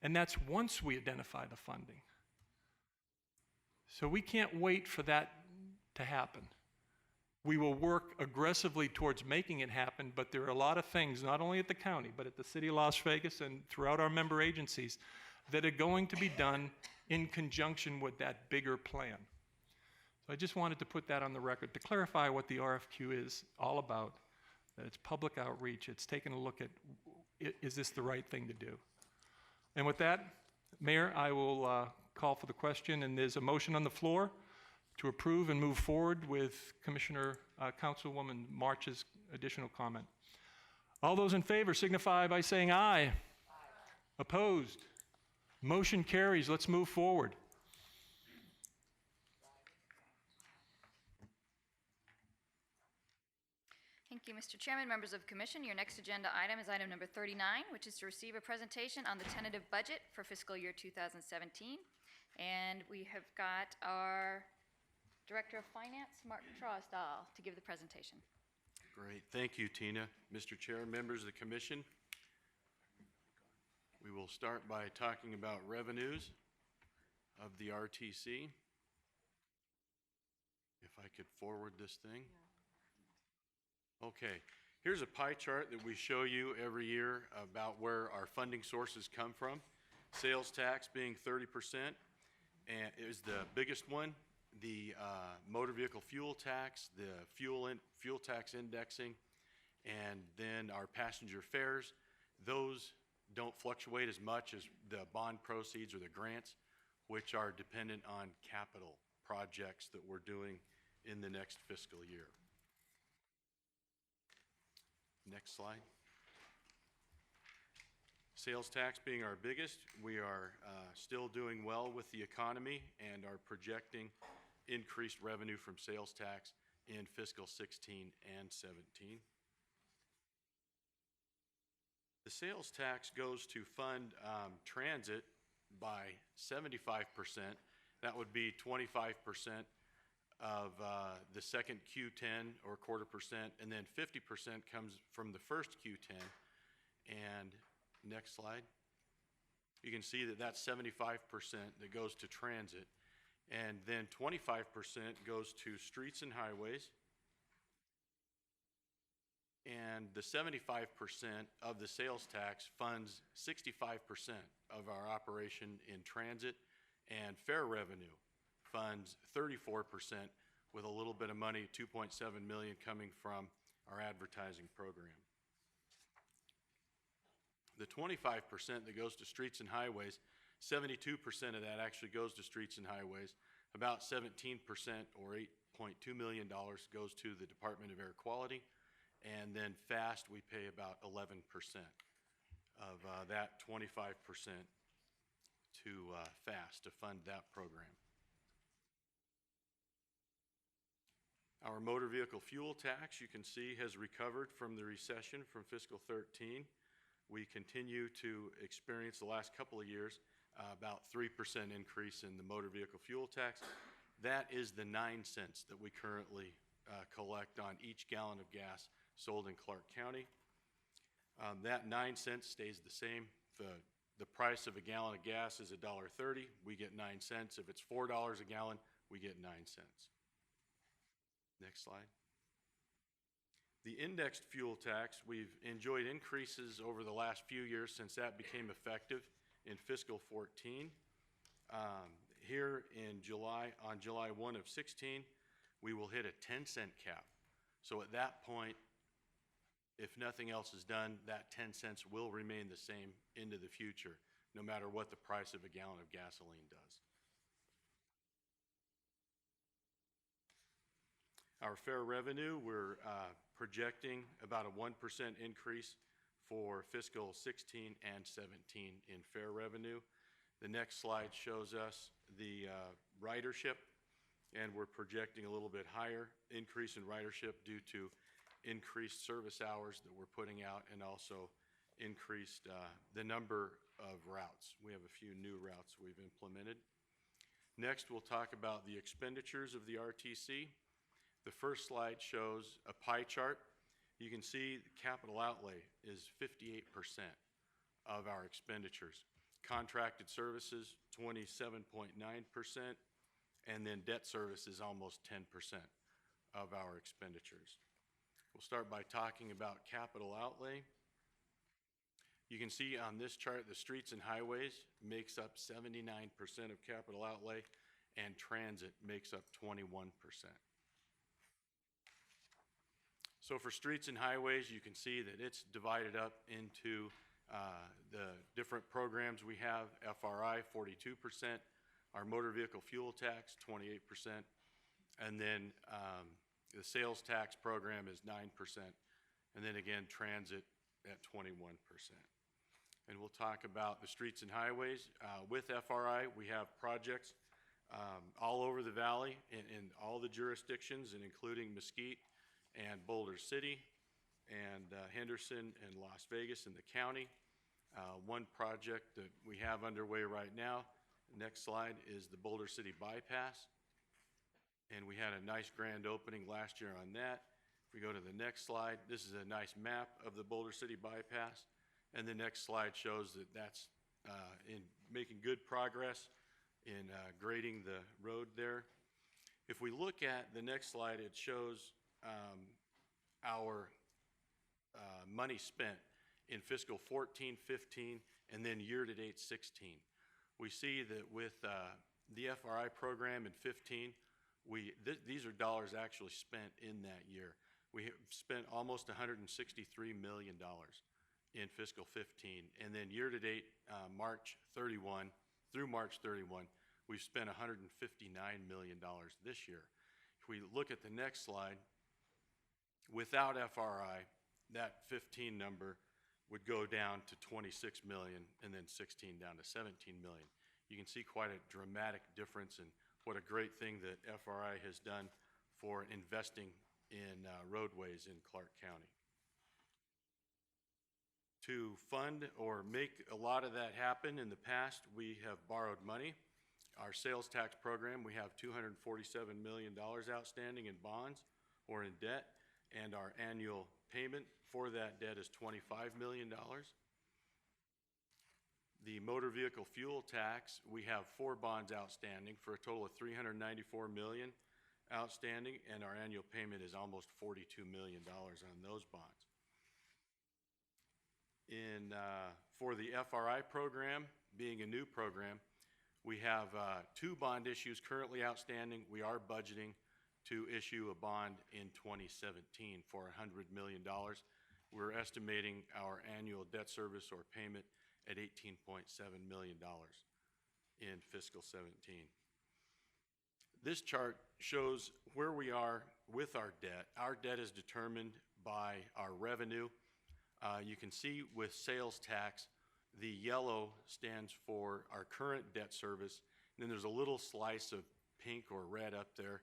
And that's once we identify the funding. So we can't wait for that to happen. We will work aggressively towards making it happen, but there are a lot of things, not only at the county, but at the City of Las Vegas and throughout our member agencies, that are going to be done in conjunction with that bigger plan. So I just wanted to put that on the record to clarify what the RFQ is all about, that it's public outreach, it's taking a look at, is this the right thing to do? And with that, Mayor, I will call for the question, and there's a motion on the floor to approve and move forward with Councilwoman March's additional comment. All those in favor signify by saying aye. Aye. Opposed? Motion carries. Let's move forward. Thank you, Mr. Chairman, members of the commission. Your next agenda item is item number 39, which is to receive a presentation on the tentative budget for fiscal year 2017. And we have got our Director of Finance, Mark Trosdahl, to give the presentation. Great. Thank you, Tina. Mr. Chair, members of the commission, we will start by talking about revenues of the RTC. If I could forward this thing. Okay. Here's a pie chart that we show you every year about where our funding sources come from. Sales tax being 30% and is the biggest one. The motor vehicle fuel tax, the fuel tax indexing, and then our passenger fares. Those don't fluctuate as much as the bond proceeds or the grants, which are dependent on capital projects that we're doing in the next fiscal year. Next slide. Sales tax being our biggest, we are still doing well with the economy and are projecting increased revenue from sales tax in fiscal 16 and 17. The sales tax goes to fund transit by 75%. That would be 25% of the second Q10 or 1/4%, and then 50% comes from the first Q10. And next slide. You can see that that's 75% that goes to transit, and then 25% goes to streets and highways. And the 75% of the sales tax funds 65% of our operation in transit, and fare revenue funds 34% with a little bit of money, $2.7 million, coming from our advertising program. The 25% that goes to streets and highways, 72% of that actually goes to streets and highways. About 17% or $8.2 million goes to the Department of Air Quality. And then FAST, we pay about 11% of that 25% to FAST to fund that program. Our motor vehicle fuel tax, you can see, has recovered from the recession from fiscal 13. We continue to experience the last couple of years about 3% increase in the motor vehicle fuel tax. That is the 9 cents that we currently collect on each gallon of gas sold in Clark County. That 9 cents stays the same. The price of a gallon of gas is $1.30. We get 9 cents. If it's $4 a gallon, we get 9 cents. Next slide. The indexed fuel tax, we've enjoyed increases over the last few years since that became effective in fiscal 14. Here in July, on July 1 of 16, we will hit a 10-cent cap. So at that point, if nothing else is done, that 10 cents will remain the same into the future, no matter what the price of a gallon of gasoline does. Our fare revenue, we're projecting about a 1% increase for fiscal 16 and 17 in fare revenue. The next slide shows us the ridership, and we're projecting a little bit higher increase in ridership due to increased service hours that we're putting out and also increased the number of routes. We have a few new routes we've implemented. Next, we'll talk about the expenditures of the RTC. The first slide shows a pie chart. You can see the capital outlay is 58% of our expenditures. Contracted services, 27.9%, and then debt service is almost 10% of our expenditures. We'll start by talking about capital outlay. You can see on this chart the streets and highways makes up 79% of capital outlay, and transit makes up 21%. So for streets and highways, you can see that it's divided up into the different programs we have. FRI, 42%, our motor vehicle fuel tax, 28%, and then the sales tax program is 9%, and then again, transit at 21%. And we'll talk about the streets and highways. With FRI, we have projects all over the valley in all the jurisdictions, and including Mesquite and Boulder City and Henderson and Las Vegas in the county. One project that we have underway right now, next slide, is the Boulder City Bypass. And we had a nice grand opening last year on that. If we go to the next slide, this is a nice map of the Boulder City Bypass. And the next slide shows that that's in making good progress in grading the road there. If we look at the next slide, it shows our money spent in fiscal 14, 15, and then year-to-date 16. We see that with the FRI program in 15, these are dollars actually spent in that year. We have spent almost $163 million in fiscal 15, and then year-to-date March 31 through March 31, we've spent $159 million this year. If we look at the next slide, without FRI, that 15 number would go down to 26 million, and then 16 down to 17 million. You can see quite a dramatic difference, and what a great thing that FRI has done for investing in roadways in Clark County. To fund or make a lot of that happen in the past, we have borrowed money. Our sales tax program, we have $247 million outstanding in bonds or in debt, and our annual payment for that debt is $25 million. The motor vehicle fuel tax, we have 4 bonds outstanding for a total of $394 million outstanding, and our annual payment is almost $42 million on those bonds. For the FRI program, being a new program, we have 2 bond issues currently outstanding. We are budgeting to issue a bond in 2017 for $100 million. We're estimating our annual debt service or payment at $18.7 million in fiscal 17. This chart shows where we are with our debt. Our debt is determined by our revenue. You can see with sales tax, the yellow stands for our current debt service, and then there's a little slice of pink or red up there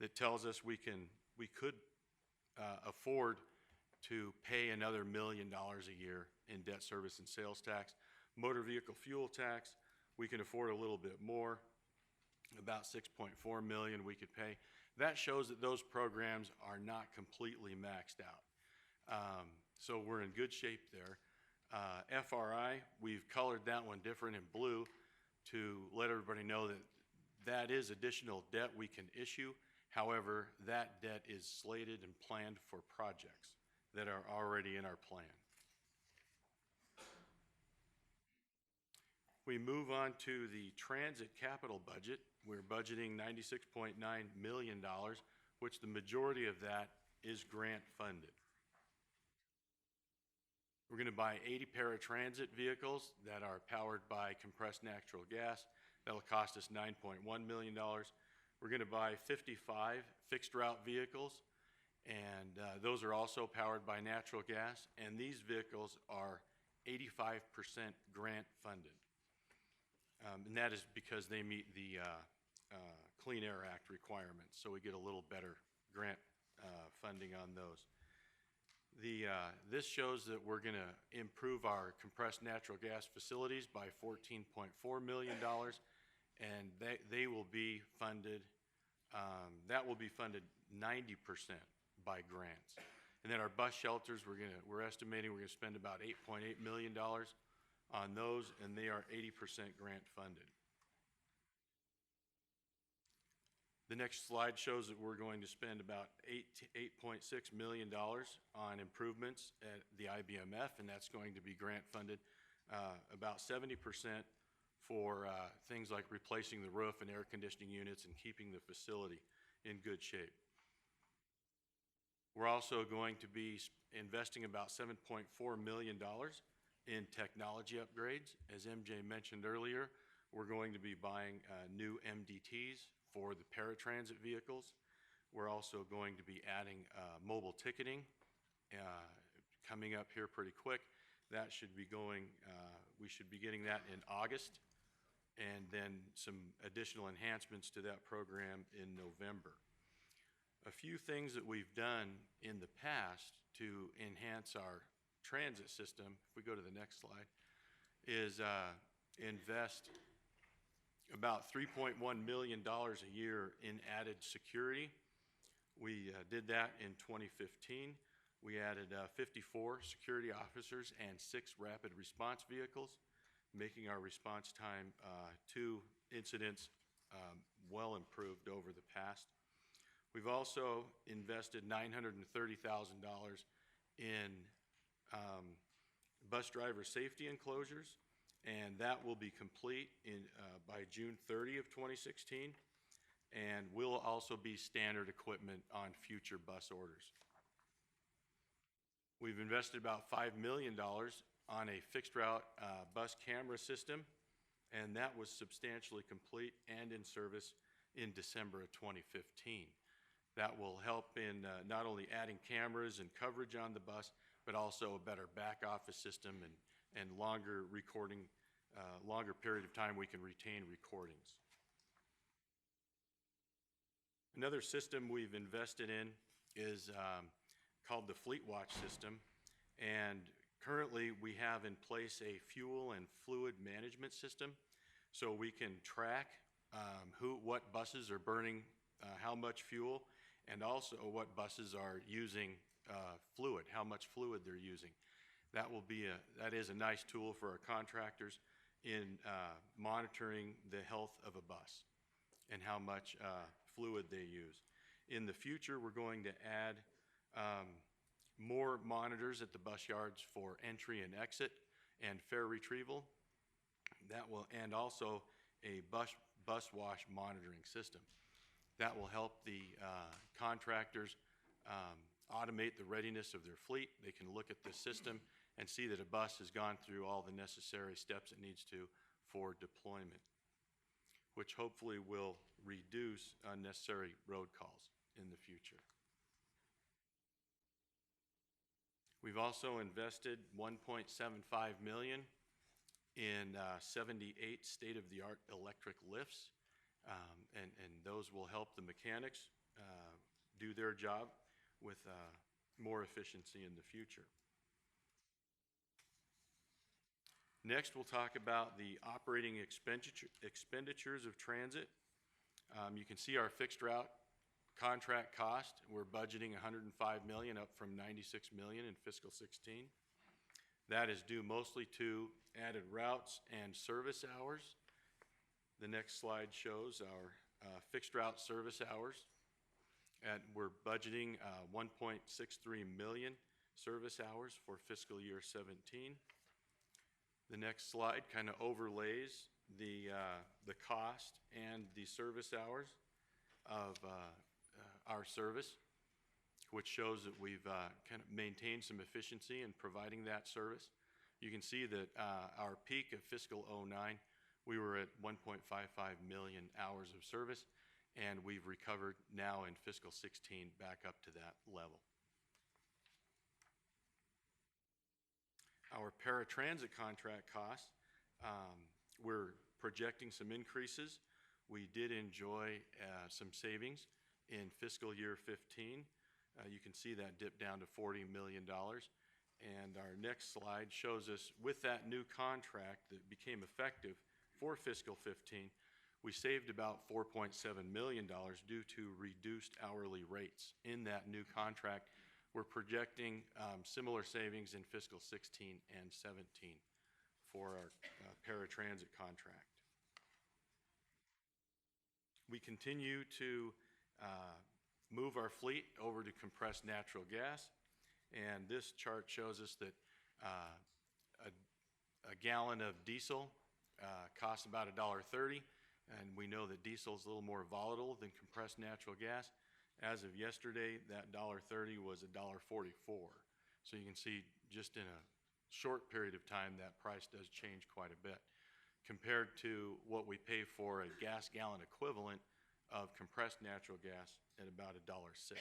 that tells us we could afford to pay another $1 million a year in debt service and sales tax. Motor vehicle fuel tax, we can afford a little bit more, about $6.4 million we could pay. That shows that those programs are not completely maxed out. So we're in good shape there. FRI, we've colored that one different in blue to let everybody know that that is additional debt we can issue. However, that debt is slated and planned for projects that are already in our plan. We move on to the transit capital budget. We're budgeting $96.9 million, which the majority of that is grant funded. We're going to buy 80 paratransit vehicles that are powered by compressed natural gas. That'll cost us $9.1 million. We're going to buy 55 fixed route vehicles, and those are also powered by natural gas, and these vehicles are 85% grant funded. And that is because they meet the Clean Air Act requirements, so we get a little better grant funding on those. This shows that we're going to improve our compressed natural gas facilities by $14.4 million, and they will be funded, that will be funded 90% by grants. And then our bus shelters, we're estimating we're going to spend about $8.8 million on those, and they are 80% grant funded. The next slide shows that we're going to spend about $8.6 million on improvements at the IBMF, and that's going to be grant funded. About 70% for things like replacing the roof and air conditioning units and keeping the facility in good shape. We're also going to be investing about $7.4 million in technology upgrades. As MJ mentioned earlier, we're going to be buying new MDTs for the paratransit vehicles. We're also going to be adding mobile ticketing coming up here pretty quick. That should be going, we should be getting that in August, and then some additional enhancements to that program in November. A few things that we've done in the past to enhance our transit system, if we go to the next slide, is invest about $3.1 million a year in added security. We did that in 2015. We added 54 security officers and 6 rapid response vehicles, making our response time to incidents well improved over the past. We've also invested $930,000 in bus driver safety enclosures, and that will be complete by June 30 of 2016, and will also be standard equipment on future bus orders. We've invested about $5 million on a fixed route bus camera system, and that was substantially complete and in service in December of 2015. That will help in not only adding cameras and coverage on the bus, but also a better back office system and longer recording, longer period of time we can retain recordings. Another system we've invested in is called the Fleet Watch system, and currently we have in place a fuel and fluid management system, so we can track what buses are burning how much fuel, and also what buses are using fluid, how much fluid they're using. That is a nice tool for our contractors in monitoring the health of a bus and how much fluid they use. In the future, we're going to add more monitors at the bus yards for entry and exit and fare retrieval. And also a bus wash monitoring system. That will help the contractors automate the readiness of their fleet. They can look at the system and see that a bus has gone through all the necessary steps it needs to for deployment, which hopefully will reduce unnecessary road calls in the future. We've also invested $1.75 million in 78 state-of-the-art electric lifts, and those will help the mechanics do their job with more efficiency in the future. Next, we'll talk about the operating expenditures of transit. You can see our fixed route contract cost. We're budgeting $105 million, up from $96 million in fiscal 16. That is due mostly to added routes and service hours. The next slide shows our fixed route service hours. And we're budgeting 1.63 million service hours for fiscal year 17. The next slide kind of overlays the cost and the service hours of our service, which shows that we've kind of maintained some efficiency in providing that service. You can see that our peak of fiscal 09, we were at 1.55 million hours of service, and we've recovered now in fiscal 16 back up to that level. Our paratransit contract costs, we're projecting some increases. We did enjoy some savings in fiscal year 15. You can see that dip down to $40 million. And our next slide shows us with that new contract that became effective for fiscal 15, we saved about $4.7 million due to reduced hourly rates in that new contract. We're projecting similar savings in fiscal 16 and 17 for our paratransit contract. We continue to move our fleet over to compressed natural gas, and this chart shows us that a gallon of diesel costs about $1.30, and we know that diesel is a little more volatile than compressed natural gas. As of yesterday, that $1.30 was $1.44. So you can see just in a short period of time that price does change quite a bit compared to what we pay for a gas gallon equivalent of compressed natural gas at about $1.06.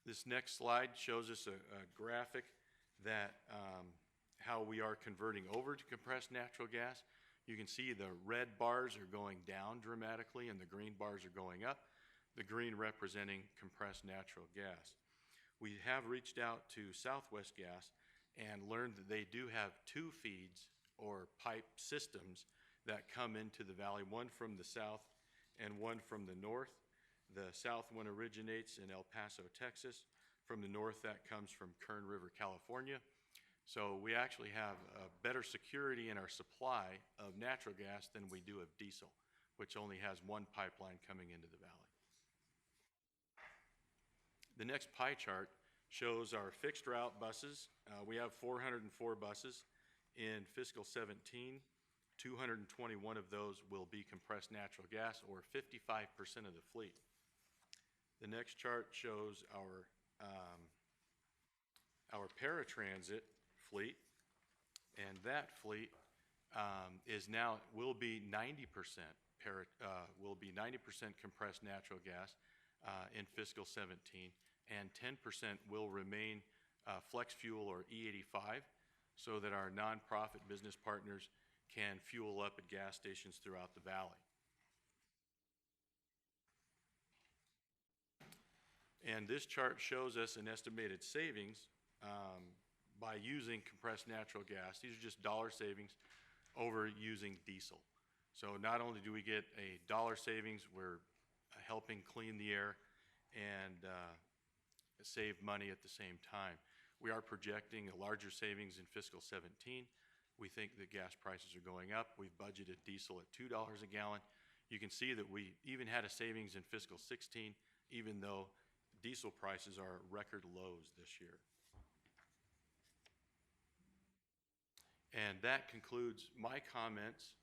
This next slide shows us a graphic that how we are converting over to compressed natural gas. You can see the red bars are going down dramatically and the green bars are going up, the green representing compressed natural gas. We have reached out to Southwest Gas and learned that they do have two feeds or pipe systems that come into the valley, one from the south and one from the north. The south one originates in El Paso, Texas. From the north, that comes from Kern River, California. So we actually have better security in our supply of natural gas than we do of diesel, which only has one pipeline coming into the valley. The next pie chart shows our fixed route buses. We have 404 buses in fiscal 17. 221 of those will be compressed natural gas, or 55% of the fleet. The next chart shows our paratransit fleet, and that fleet will be 90% compressed natural gas in fiscal 17, and 10% will remain flex fuel or E85, so that our nonprofit business partners can fuel up at gas stations throughout the valley. And this chart shows us an estimated savings by using compressed natural gas. These are just dollar savings over using diesel. So not only do we get a dollar savings, we're helping clean the air and save money at the same time. We are projecting a larger savings in fiscal 17. We think that gas prices are going up. We've budgeted diesel at $2 a gallon. You can see that we even had a savings in fiscal 16, even though diesel prices are at record lows this year. And that concludes my comments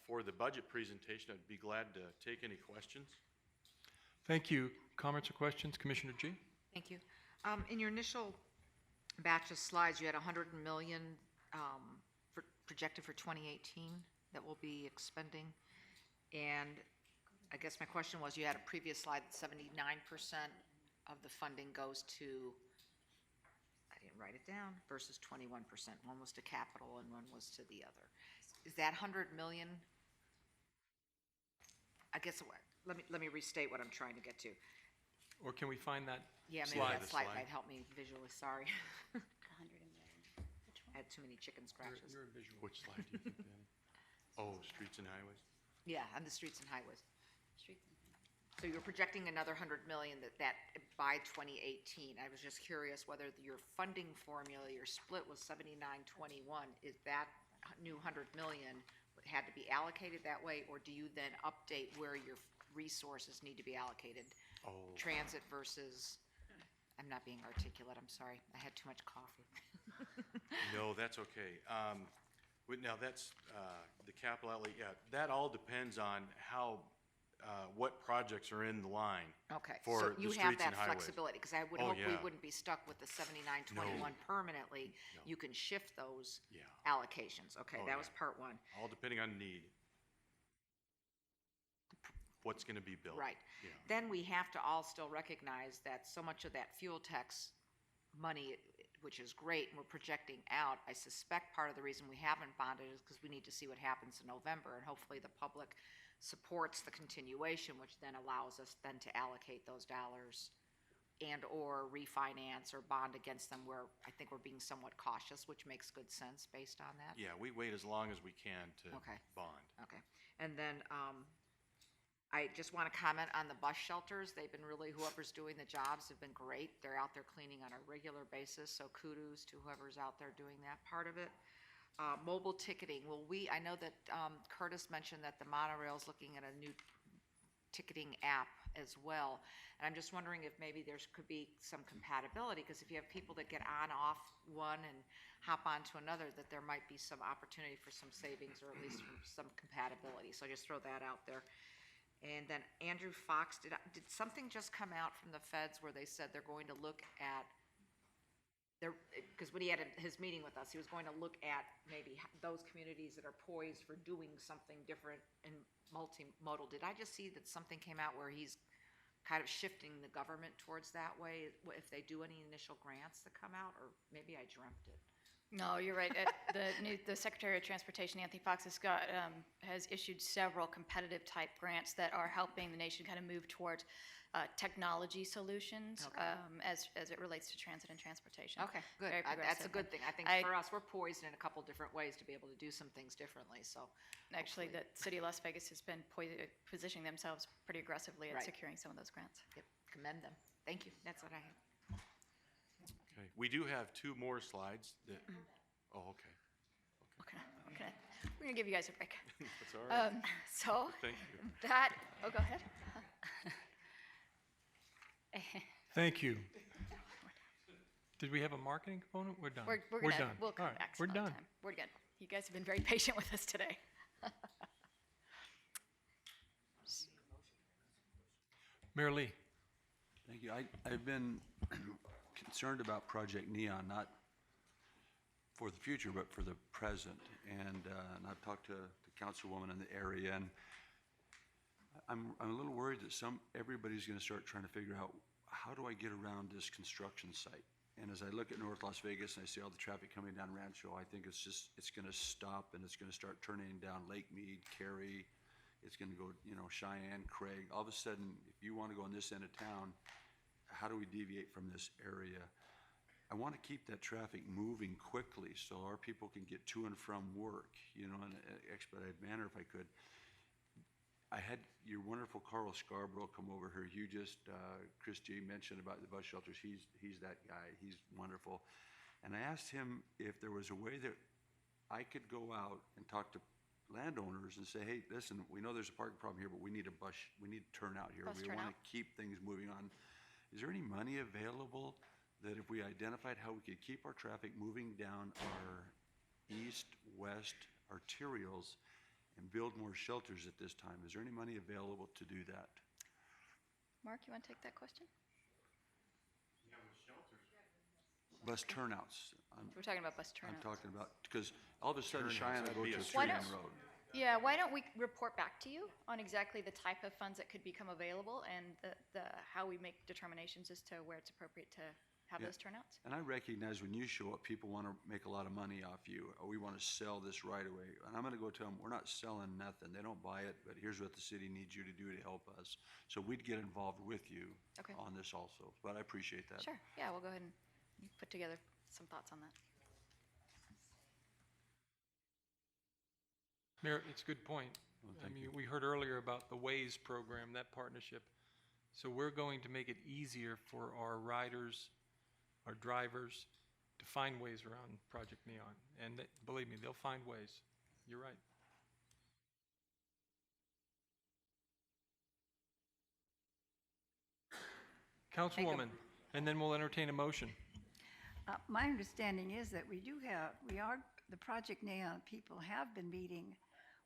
for the budget presentation. I'd be glad to take any questions. Thank you. Comments or questions? Commissioner G? Thank you. In your initial batch of slides, you had 100 million projected for 2018 that we'll be expending. And I guess my question was, you had a previous slide that 79% of the funding goes to, I didn't write it down, versus 21%. One was to capital and one was to the other. Is that 100 million? I guess, let me restate what I'm trying to get to. Or can we find that Yeah, maybe slide? that slide might help me visually, sorry. I had too many chicken scratches. You're a visual. Which slide do you think that is? Oh, streets and highways? Yeah, on the streets and highways. So you're projecting another 100 million that by 2018. I was just curious whether your funding formula, your split was 79-21. Is that new 100 million had to be allocated that way, or do you then update where your resources need to be allocated? Oh. Transit versus, I'm not being articulate, I'm sorry. I had too much coffee. No, that's okay. Now that's the capital outlay. Yeah, that all depends on how what projects are in the line. Okay, for so the you streets have and that highways. flexibility, because I would Oh, hope we yeah. wouldn't be stuck with the 79-21 permanently. No. You can shift those Yeah. allocations. Okay, Oh, that yeah. was part one. All depending on need. what's going to be built. Right. Yeah. Then we have to all still recognize that so much of that fuel tax money, which is great, and we're projecting out, I suspect part of the reason we haven't bonded is because we need to see what happens in November, and hopefully the public supports the continuation, which then allows us then to allocate those dollars and/or refinance or bond against them, where I think we're being somewhat cautious, which makes good sense based on that. Yeah, we wait as long as we can to Okay. bond. Okay. And then I just want to comment on the bus shelters. They've been really, whoever's doing the jobs have been great. They're out there cleaning on a regular basis, so kudos to whoever's out there doing that part of it. Mobile ticketing. Well, I know that Curtis mentioned that the monorail's looking at a new ticketing app as well. And I'm just wondering if maybe could be some compatibility, because if you have people that get on, off one and hop onto another, that there might be some opportunity for some savings or at least some compatibility. So I just throw that out there. And then Andrew Fox, did something just come out from the feds where they said they're going to look at because when he had his meeting with us, he was going to look at maybe those communities that are poised for doing something different and multimodal. Did I just see that something came out where he's kind of shifting the government towards that way, if they do any initial grants that come out, or maybe I dreamt it? No, you're right. The Secretary of Transportation, Anthony Fox, has issued several competitive type grants that are helping the nation kind of move towards technology solutions as it relates to transit and transportation. Okay, good. Very That's a progressive. good thing. I think for us, we're poised in a couple different ways to be able to do some things differently, so. Actually, the city of Las Vegas has been positioning themselves pretty aggressively at Right. securing some of those grants. Yep, commend them. Thank you. That's what I have. Okay. We do have two more slides that, oh, okay. Okay. We're going to give you guys a break. That's all right. So Thank you. go ahead. Thank you. Did we have a marketing component? We're done. We're done. We'll come All right, back we're some other done. time. We're good. You guys have been very patient with us today. Mayor Lee. Thank you. I've been concerned about Project Neon, not for the future, but for the present. And I've talked to the councilwoman in the area, and I'm a little worried that everybody's going to start trying to figure out, how do I get around this construction site? And as I look at North Las Vegas and I see all the traffic coming down Rancho, I think it's going to stop, and it's going to start turning down Lake Mead, Cary. It's going to go, Cheyenne, Craig. All of a sudden, if you want to go on this end of town, how do we deviate from this area? I want to keep that traffic moving quickly so our people can get to and from work, in an expedited manner if I could. I had your wonderful Carl Scarborough come over here. You just, Chris G. mentioned about the bus shelters. He's that guy. He's wonderful. And I asked him if there was a way that I could go out and talk to landowners and say, hey, listen, we know there's a parking problem here, but we need we need turnout here. We want to keep things moving on. Is there any money available that if we identified how we could keep our traffic moving down our east-west arterials and build more shelters at this time? Is there any money available to do that? Mark, you want to take that question? Bus turnouts. We're talking about bus turnouts. I'm talking about, because all of a sudden Cheyenne will go to a Why three-lane don't- road. Yeah, why don't we report back to you on exactly the type of funds that could become available and how we make determinations as to where it's appropriate to have Yeah. those turnouts? And I recognize when you show up, people want to make a lot of money off you. Or we want to sell this right away. And I'm going to go tell them, we're not selling nothing. They don't buy it, but here's what the city needs you to do to help us. So we'd get involved with you on this also. But I appreciate that. Sure. Yeah, we'll go ahead and put together some thoughts on that. Mayor, it's a good point. I mean, we heard earlier about the Waze program, that partnership. So we're going to make it easier for our riders, our drivers, to find ways around Project Neon. And believe me, they'll find ways. You're right. Councilwoman, and then we'll entertain a motion. My understanding is that the Project Neon people have been meeting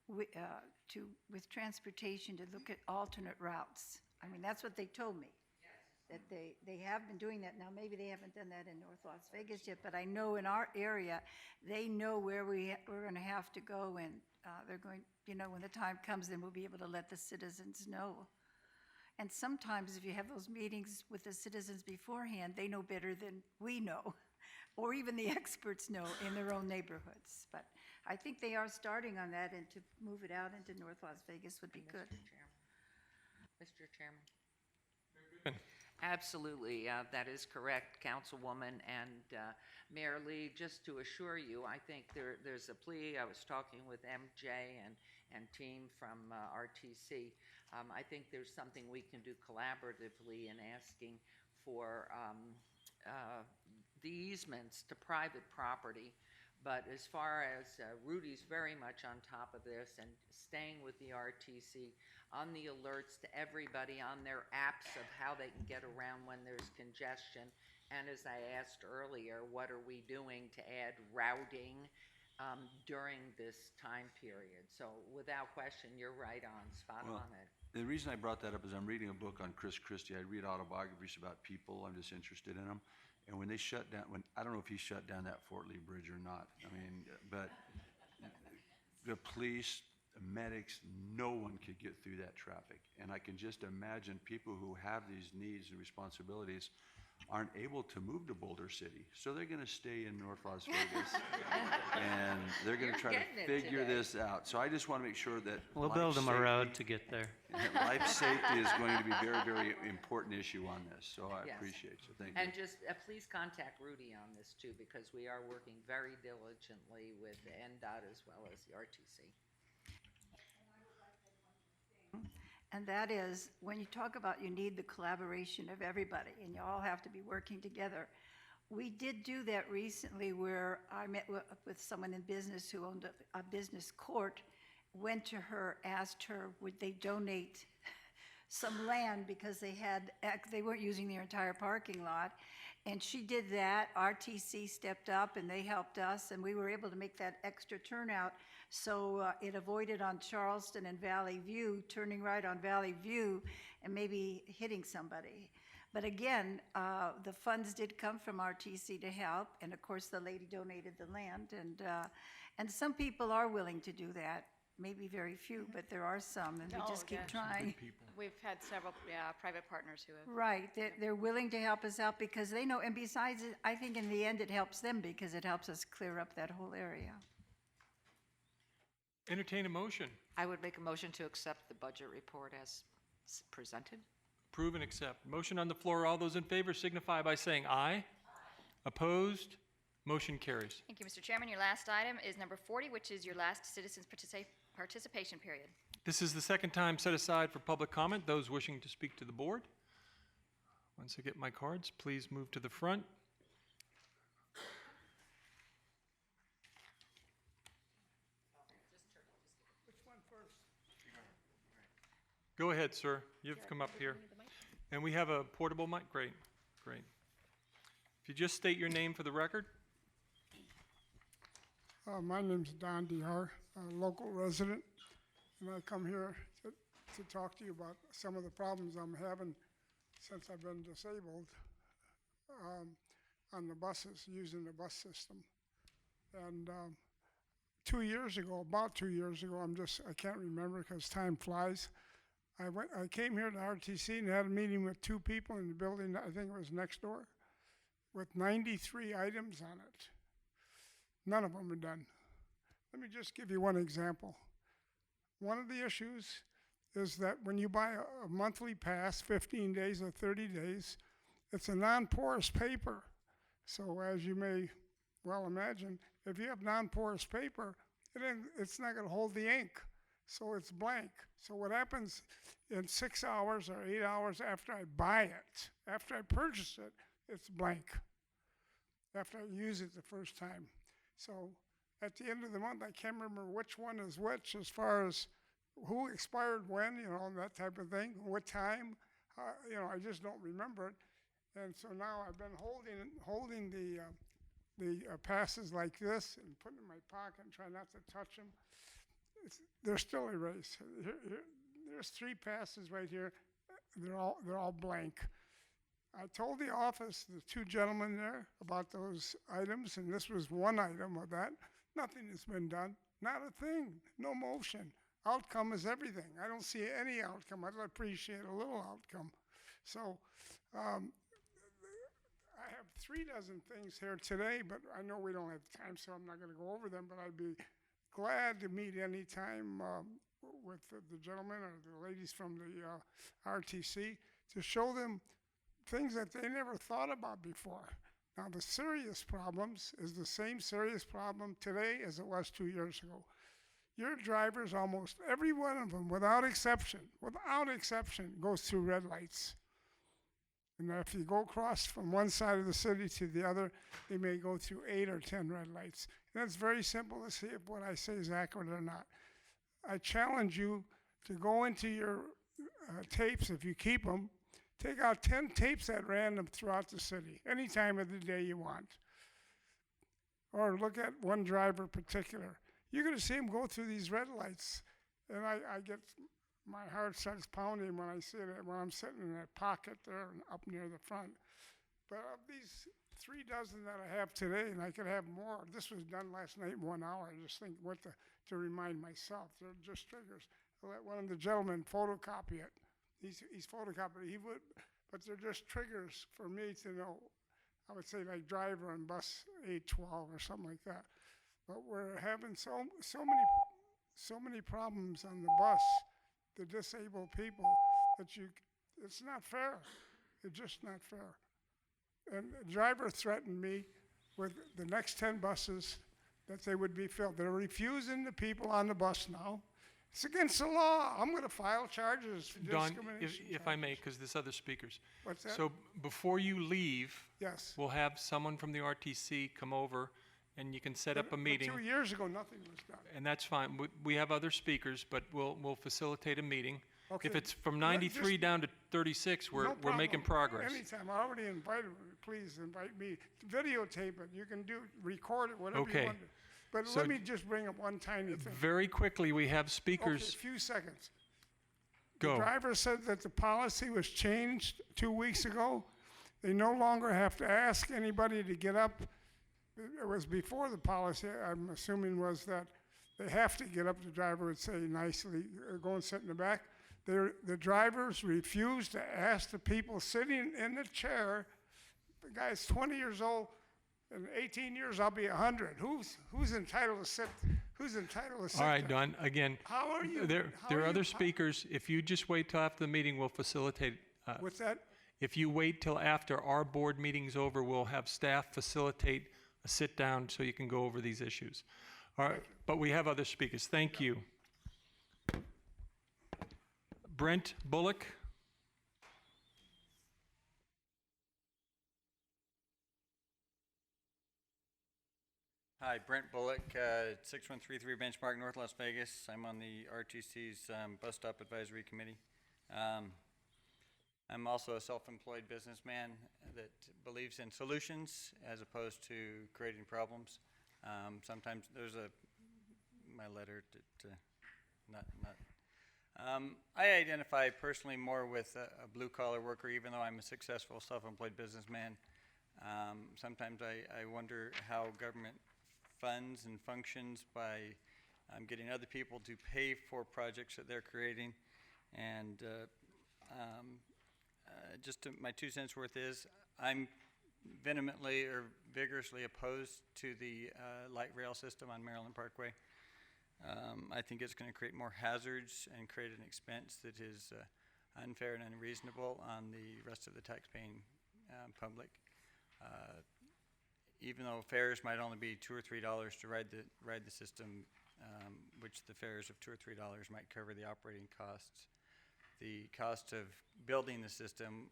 with transportation to look at alternate routes. I mean, that's what they told me. that they have been doing that. Now, maybe they haven't done that in North Las Vegas yet, but I know in our area, they know where we're going to have to go, and they're going, when the time comes, then we'll be able to let the citizens know. And sometimes if you have those meetings with the citizens beforehand, they know better than we know, or even the experts know in their own neighborhoods. But I think they are starting on that, and to move it out into North Las Vegas would be good. Mr. Chairman. Absolutely, that is correct, Councilwoman. And Mayor Lee, just to assure you, I think there's a plea. I was talking with MJ and team from RTC. I think there's something we can do collaboratively in asking for the easements to private property. But as far as Rudy's very much on top of this and staying with the RTC on the alerts to everybody on their apps of how they can get around when there's congestion. And as I asked earlier, what are we doing to add routing during this time period? So without question, you're right on, spot on it. The reason I brought that up is I'm reading a book on Chris Christie. I read autobiographies about people. I'm just interested in them. And when they shut down, I don't know if he shut down that Fort Lee Bridge or not. I mean, but the police, the medics, no one could get through that traffic. And I can just imagine people who have these needs and responsibilities aren't able to move to Boulder City. So they're going to stay in North Las Vegas and they're going to try to figure this out. So I just want to make sure that We'll build them a road to get there. Life safety is going to be a very, very important issue on this. So I Yes. appreciate you. Thank And you. just please contact Rudy on this too, because we are working very diligently with NDOT as well as the RTC. And that is, when you talk about you need the collaboration of everybody, and you all have to be working together. We did do that recently where I met with someone in business who owned a business court, went to her, asked her, would they donate some land because they weren't using their entire parking lot. And she did that. RTC stepped up and they helped us, and we were able to make that extra turnout. So it avoided on Charleston and Valley View, turning right on Valley View and maybe hitting somebody. But again, the funds did come from RTC to help, and of course the lady donated the land, and some people are willing to do that. Maybe very few, but there are some, and we just keep trying. We've had several private partners who have. Right, they're willing to help us out because they know, and besides, I think in the end it helps them because it helps us clear up that whole area. Entertain a motion. I would make a motion to accept the budget report as presented. Approve and accept. Motion on the floor. All those in favor signify by saying aye. Opposed? Motion carries. Thank you, Mr. Chairman. Your last item is number 40, which is your last citizens' participation period. This is the second time set aside for public comment. Those wishing to speak to the board. Once I get my cards, please move to the front. Go ahead, sir. You've come up here. And we have a portable mic. Great, great. If you just state your name for the record. My name's Don DR, a local resident, and I come here to talk to you about some of the problems I'm having since I've been disabled on the buses, using the bus system. And 2 years ago, about 2 years ago, I can't remember because time flies. I came here to RTC and had a meeting with 2 people in the building, I think it was next door, with 93 items on it. None of them are done. Let me just give you one example. One of the issues is that when you buy a monthly pass, 15 days or 30 days, it's a non-porous paper. So as you may well imagine, if you have non-porous paper, it's not going to hold the ink. So it's blank. So what happens in 6 hours or 8 hours after I buy it, after I purchase it, it's blank. After I use it the first time. So at the end of the month, I can't remember which one is which as far as who expired when, that type of thing, what time, I just don't remember it. And so now I've been holding the passes like this and putting them in my pocket and trying not to touch them. They're still erased. There's 3 passes right here. They're all blank. I told the office, the two gentlemen there, about those items, and this was one item of that. Nothing has been done, not a thing, no motion. Outcome is everything. I don't see any outcome. I'd appreciate a little outcome. So I have 3 dozen things here today, but I know we don't have time, so I'm not going to go over them, but I'd be glad to meet any time with the gentlemen or the ladies from the RTC to show them things that they never thought about before. Now, the serious problems is the same serious problem today as it was 2 years ago. Your drivers, almost every one of them, without exception, goes through red lights. And if you go across from one side of the city to the other, they may go through 8 or 10 red lights. And it's very simple to see if what I say is accurate or not. I challenge you to go into your tapes, if you keep them, take out 10 tapes at random throughout the city, any time of the day you want. Or look at one driver in particular. You're going to see him go through these red lights. And I get, my heart starts pounding when I see that, when I'm sitting in that pocket there and up near the front. But of these 3 dozen that I have today, and I could have more, this was done last night in 1 hour. I just think what to remind myself. They're just triggers. I'll let one of the gentlemen photocopy it. He's photocopied. He would, but they're just triggers for me to know. I would say like driver on bus 812 or something like that. But we're having so many problems on the bus, the disabled people, that it's not fair. It's just not fair. And the driver threatened me with the next 10 buses that they would be filled. They're refusing the people on the bus now. It's against the law. I'm going to file charges for Don, discrimination. if I may, because there's other speakers. What's that? So before you leave, Yes. we'll have someone from the RTC come over, and you can set up a But meeting. 2 years ago, nothing was done. And that's fine. We have other speakers, but we'll facilitate a meeting. If Okay. it's from Let- 93 down to 36, No we're problem. making progress. Anytime. I already invited them. Please invite me. Videotape it. You can record it, whatever Okay. you want to. But So let me just bring up one tiny thing. Very quickly, we have Okay, speakers. a few seconds. Go. The driver said that the policy was changed 2 weeks ago. They no longer have to ask anybody to get up. It was before the policy, I'm assuming, was that they have to get up. The driver would say nicely, go and sit in the back. The drivers refuse to ask the people sitting in the chair. The guy's 20 years old. In 18 years, I'll be 100. Who's entitled to sit? Who's entitled to sit? All right, there? Don, again, How are you? there how are you other po- speakers. If you just wait till after the meeting, we'll facilitate. What's that? If you wait till after our board meeting's over, we'll have staff facilitate a sit-down so you can go over these issues. All right, but we have other speakers. Thank you. Brent Bullock. Hi, Brent Bullock, 6133 Benchmark, North Las Vegas. I'm on the RTC's Bus Stop Advisory Committee. I'm also a self-employed businessman that believes in solutions as opposed to creating problems. Sometimes there's my letter to I identify personally more with a blue-collar worker, even though I'm a successful self-employed businessman. Sometimes I wonder how government funds and functions by getting other people to pay for projects that they're creating. And my 2 cents worth is I'm vehemently or vigorously opposed to the light rail system on Maryland Parkway. I think it's going to create more hazards and create an expense that is unfair and unreasonable on the rest of the taxpaying public. Even though fares might only be $2 or $3 to ride the system, which the fares of $2 or $3 might cover the operating costs. The cost of building the system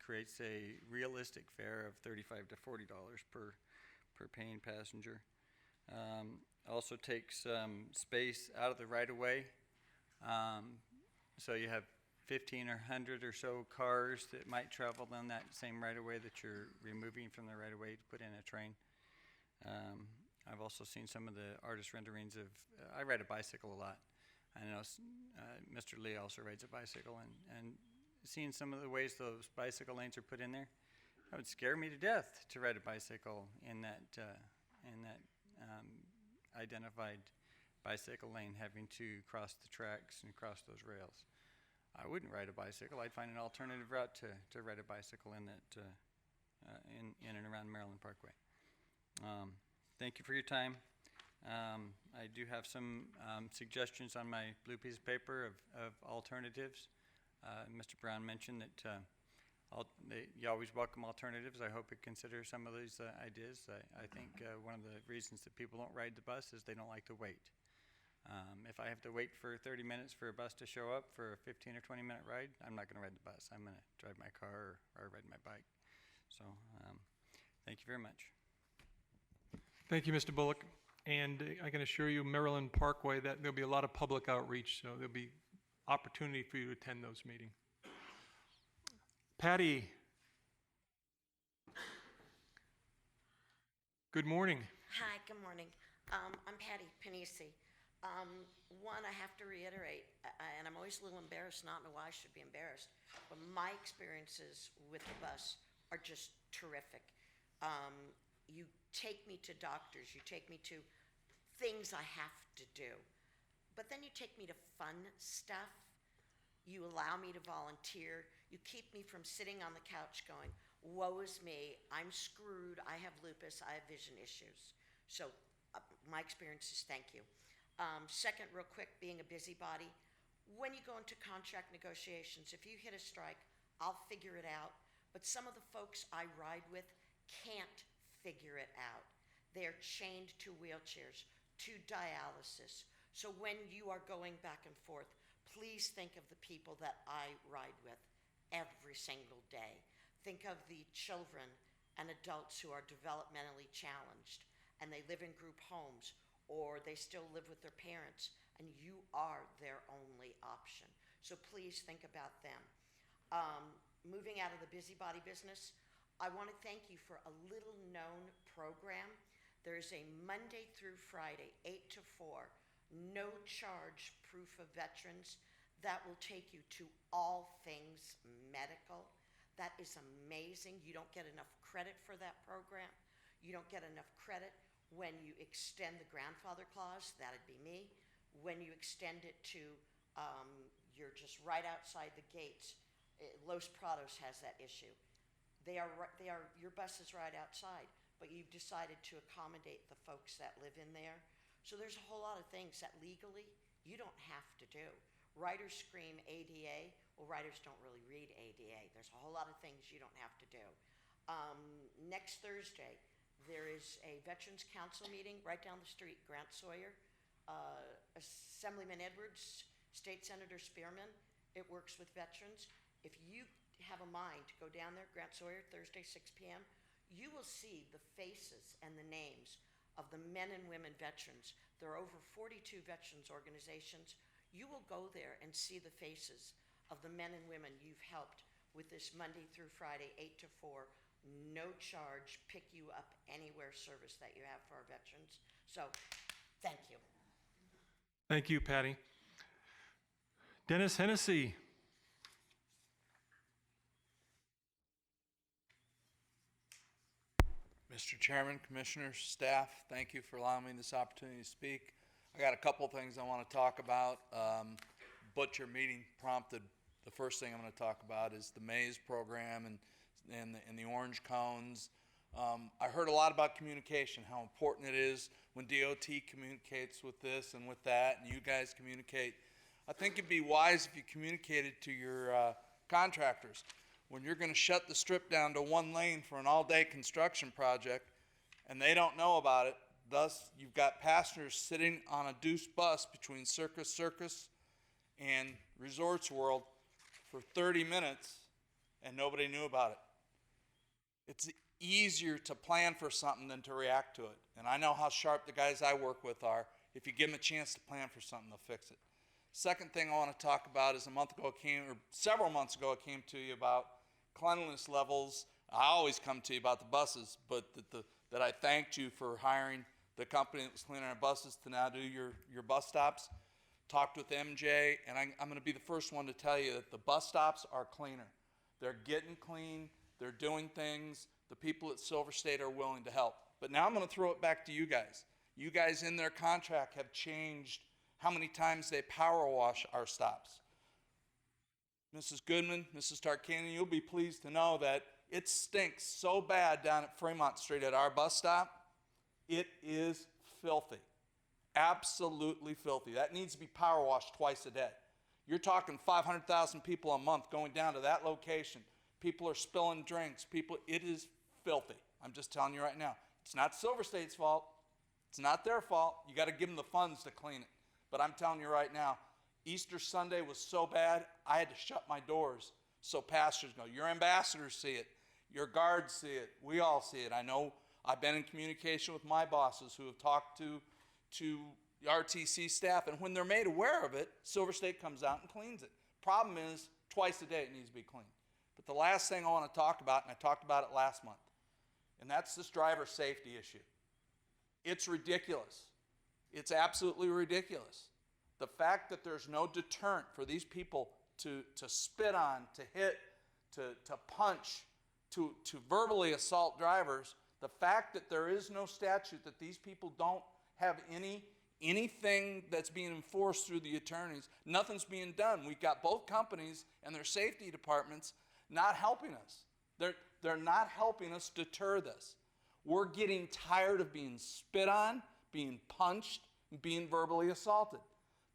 creates a realistic fare of $35 to $40 per paying passenger. Also takes space out of the right-of-way. So you have 15 or 100 or so cars that might travel on that same right-of-way that you're removing from the right-of-way to put in a train. I've also seen some of the artist renderings of, I ride a bicycle a lot. I know Mr. Lee also rides a bicycle, and seeing some of the ways those bicycle lanes are put in there, that would scare me to death to ride a bicycle in that identified bicycle lane, having to cross the tracks and cross those rails. I wouldn't ride a bicycle. I'd find an alternative route to ride a bicycle in that in and around Maryland Parkway. Thank you for your time. I do have some suggestions on my blue piece of paper of alternatives. Mr. Brown mentioned that you always welcome alternatives. I hope you consider some of these ideas. I think one of the reasons that people don't ride the bus is they don't like to wait. If I have to wait for 30 minutes for a bus to show up for a 15 or 20 minute ride, I'm not going to ride the bus. I'm going to drive my car or ride my bike. So thank you very much. Thank you, Mr. Bullock. And I can assure you, Maryland Parkway, that there'll be a lot of public outreach, so there'll be opportunity for you to attend those meetings. Patty. Good morning. Hi, good morning. I'm Patty Panisi. One, I have to reiterate, and I'm always a little embarrassed, not know why I should be embarrassed, but my experiences with the bus are just terrific. You take me to doctors, you take me to things I have to do, but then you take me to fun stuff. You allow me to volunteer. You keep me from sitting on the couch going, woe is me, I'm screwed, I have lupus, I have vision issues. So my experience is thank you. Second, real quick, being a busybody, when you go into contract negotiations, if you hit a strike, I'll figure it out. But some of the folks I ride with can't figure it out. They're chained to wheelchairs, to dialysis. So when you are going back and forth, please think of the people that I ride with every single day. Think of the children and adults who are developmentally challenged and they live in group homes or they still live with their parents and you are their only option. So please think about them. Moving out of the busybody business, I want to thank you for a little known program. There's a Monday through Friday, 8 to 4, no charge proof of veterans that will take you to all things medical. That is amazing. You don't get enough credit for that program. You don't get enough credit when you extend the grandfather clause, that'd be me. When you extend it to, you're just right outside the gates. Los Prados has that issue. Your bus is right outside, but you've decided to accommodate the folks that live in there. So there's a whole lot of things that legally you don't have to do. Writers scream ADA. Well, writers don't really read ADA. There's a whole lot of things you don't have to do. Next Thursday, there is a Veterans Council meeting right down the street, Grant Sawyer, Assemblyman Edwards, State Senator Spearman. It works with veterans. If you have a mind to go down there, Grant Sawyer, Thursday, 6 p.m., you will see the faces and the names of the men and women veterans. There are over 42 veterans organizations. You will go there and see the faces of the men and women you've helped with this Monday through Friday, 8 to 4, no charge, pick you up anywhere service that you have for our veterans. So, thank you. Thank you, Patty. Dennis Hennessy. Mr. Chairman, Commissioners, staff, thank you for allowing me this opportunity to speak. I got a couple things I want to talk about. Butcher meeting prompted the first thing I'm going to talk about is the maize program and the orange cones. I heard a lot about communication, how important it is when DOT communicates with this and with that, and you guys communicate. I think it'd be wise if you communicated to your contractors. When you're going to shut the strip down to one lane for an all-day construction project and they don't know about it, thus you've got passengers sitting on a deuce bus between Circus and Resorts World for 30 minutes and nobody knew about it. It's easier to plan for something than to react to it. And I know how sharp the guys I work with are. If you give them a chance to plan for something, they'll fix it. Second thing I want to talk about is several months ago, it came to you about cleanliness levels. I always come to you about the buses, but that I thanked you for hiring the company that was cleaning our buses to now do your bus stops. talked with MJ, and I'm going to be the first one to tell you that the bus stops are cleaner. They're getting clean. They're doing things. The people at Silver State are willing to help. But now I'm going to throw it back to you guys. You guys in their contract have changed how many times they power wash our stops. Mrs. Goodman, Mrs. Tarkanian, you'll be pleased to know that it stinks so bad down at Fremont Street at our bus stop. It is filthy. Absolutely filthy. That needs to be power washed twice a day. You're talking 500,000 people a month going down to that location. People are spilling drinks. It is filthy. I'm just telling you right now. It's not Silver State's fault. It's not their fault. You got to give them the funds to clean it. But I'm telling you right now, Easter Sunday was so bad, I had to shut my doors so pastors go. Your ambassadors see it. Your guards see it. We all see it. I know I've been in communication with my bosses who have talked to the RTC staff, and when they're made aware of it, Silver State comes out and cleans it. Problem is, twice a day it needs to be cleaned. But the last thing I want to talk about, and I talked about it last month, and that's this driver safety issue. It's ridiculous. It's absolutely ridiculous. The fact that there's no deterrent for these people to spit on, to hit, to punch, to verbally assault drivers, the fact that there is no statute, that these people don't have anything that's being enforced through the attorneys, nothing's being done. We've got both companies and their safety departments not helping us. They're not helping us deter this. We're getting tired of being spit on, being punched, and being verbally assaulted.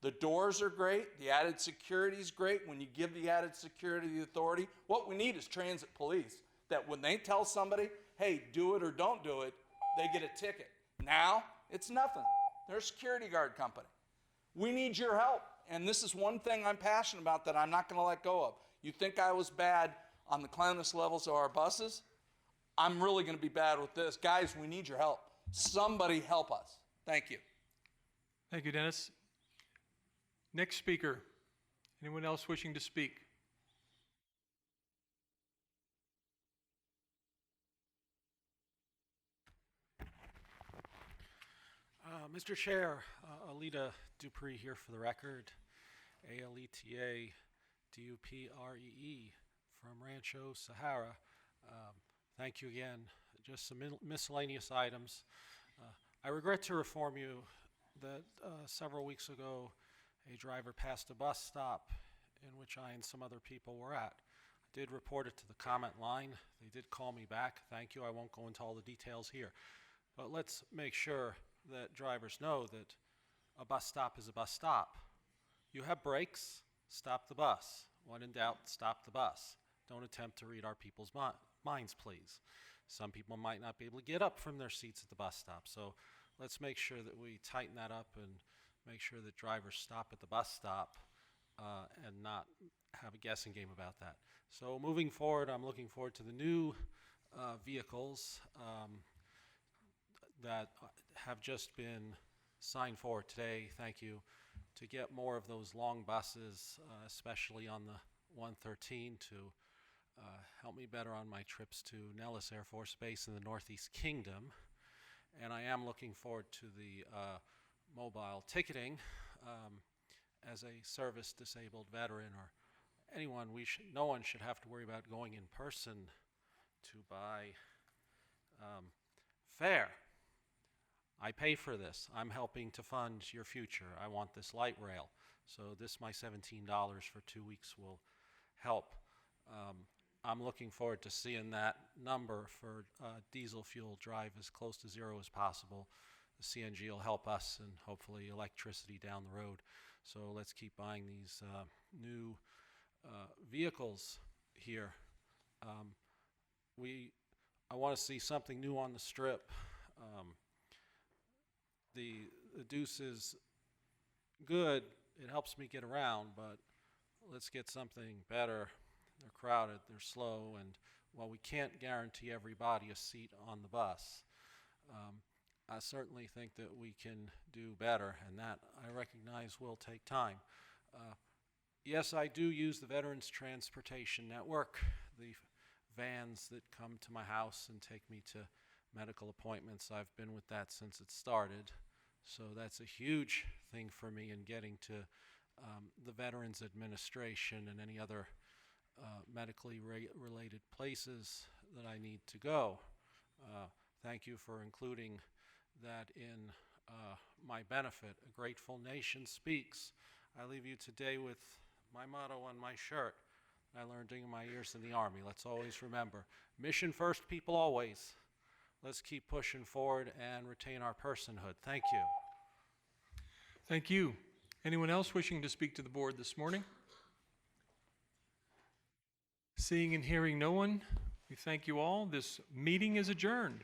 The doors are great. The added security is great. When you give the added security the authority, what we need is transit police, that when they tell somebody, hey, do it or don't do it, they get a ticket. Now, it's nothing. They're a security guard company. We need your help. And this is one thing I'm passionate about that I'm not going to let go of. You think I was bad on the cleanliness levels of our buses? I'm really going to be bad with this. Guys, we need your help. Somebody help us. Thank you. Thank you, Dennis. Next speaker. Anyone else wishing to speak? Mr. Chair, Alita Dupree here for the record. ALETA DUPREE from Rancho Sahara. Thank you again. Just some miscellaneous items. I regret to inform you that several weeks ago a driver passed a bus stop in which I and some other people were at. I did report it to the comment line. They did call me back. Thank you. I won't go into all the details here. But let's make sure that drivers know that a bus stop is a bus stop. You have brakes, stop the bus. When in doubt, stop the bus. Don't attempt to read our people's minds, please. Some people might not be able to get up from their seats at the bus stop. So let's make sure that we tighten that up and make sure that drivers stop at the bus stop and not have a guessing game about that. So moving forward, I'm looking forward to the new vehicles that have just been signed for today. Thank you. To get more of those long buses, especially on the 113, to help me better on my trips to Nellis Air Force Base in the Northeast Kingdom. And I am looking forward to the mobile ticketing as a service-disabled veteran or anyone. No one should have to worry about going in person to buy fare. I pay for this. I'm helping to fund your future. I want this light rail. So my $17 for 2 weeks will help. I'm looking forward to seeing that number for diesel fuel drive as close to zero as possible. The CNG will help us and hopefully electricity down the road. So let's keep buying these new vehicles here. I want to see something new on the strip. The Deuce is good. It helps me get around, but let's get something better. They're crowded, they're slow, and while we can't guarantee everybody a seat on the bus, I certainly think that we can do better, and that I recognize will take time. Yes, I do use the Veterans Transportation Network, the vans that come to my house and take me to medical appointments. I've been with that since it started, So that's a huge thing for me in getting to the Veterans Administration and any other medically related places that I need to go. Thank you for including that in my benefit. A grateful nation speaks. I leave you today with my motto on my shirt I learned during my years in the Army. Let's always remember, mission first, people always. Let's keep pushing forward and retain our personhood. Thank you. Thank you. Anyone else wishing to speak to the board this morning? Seeing and hearing no one, we thank you all. This meeting is adjourned.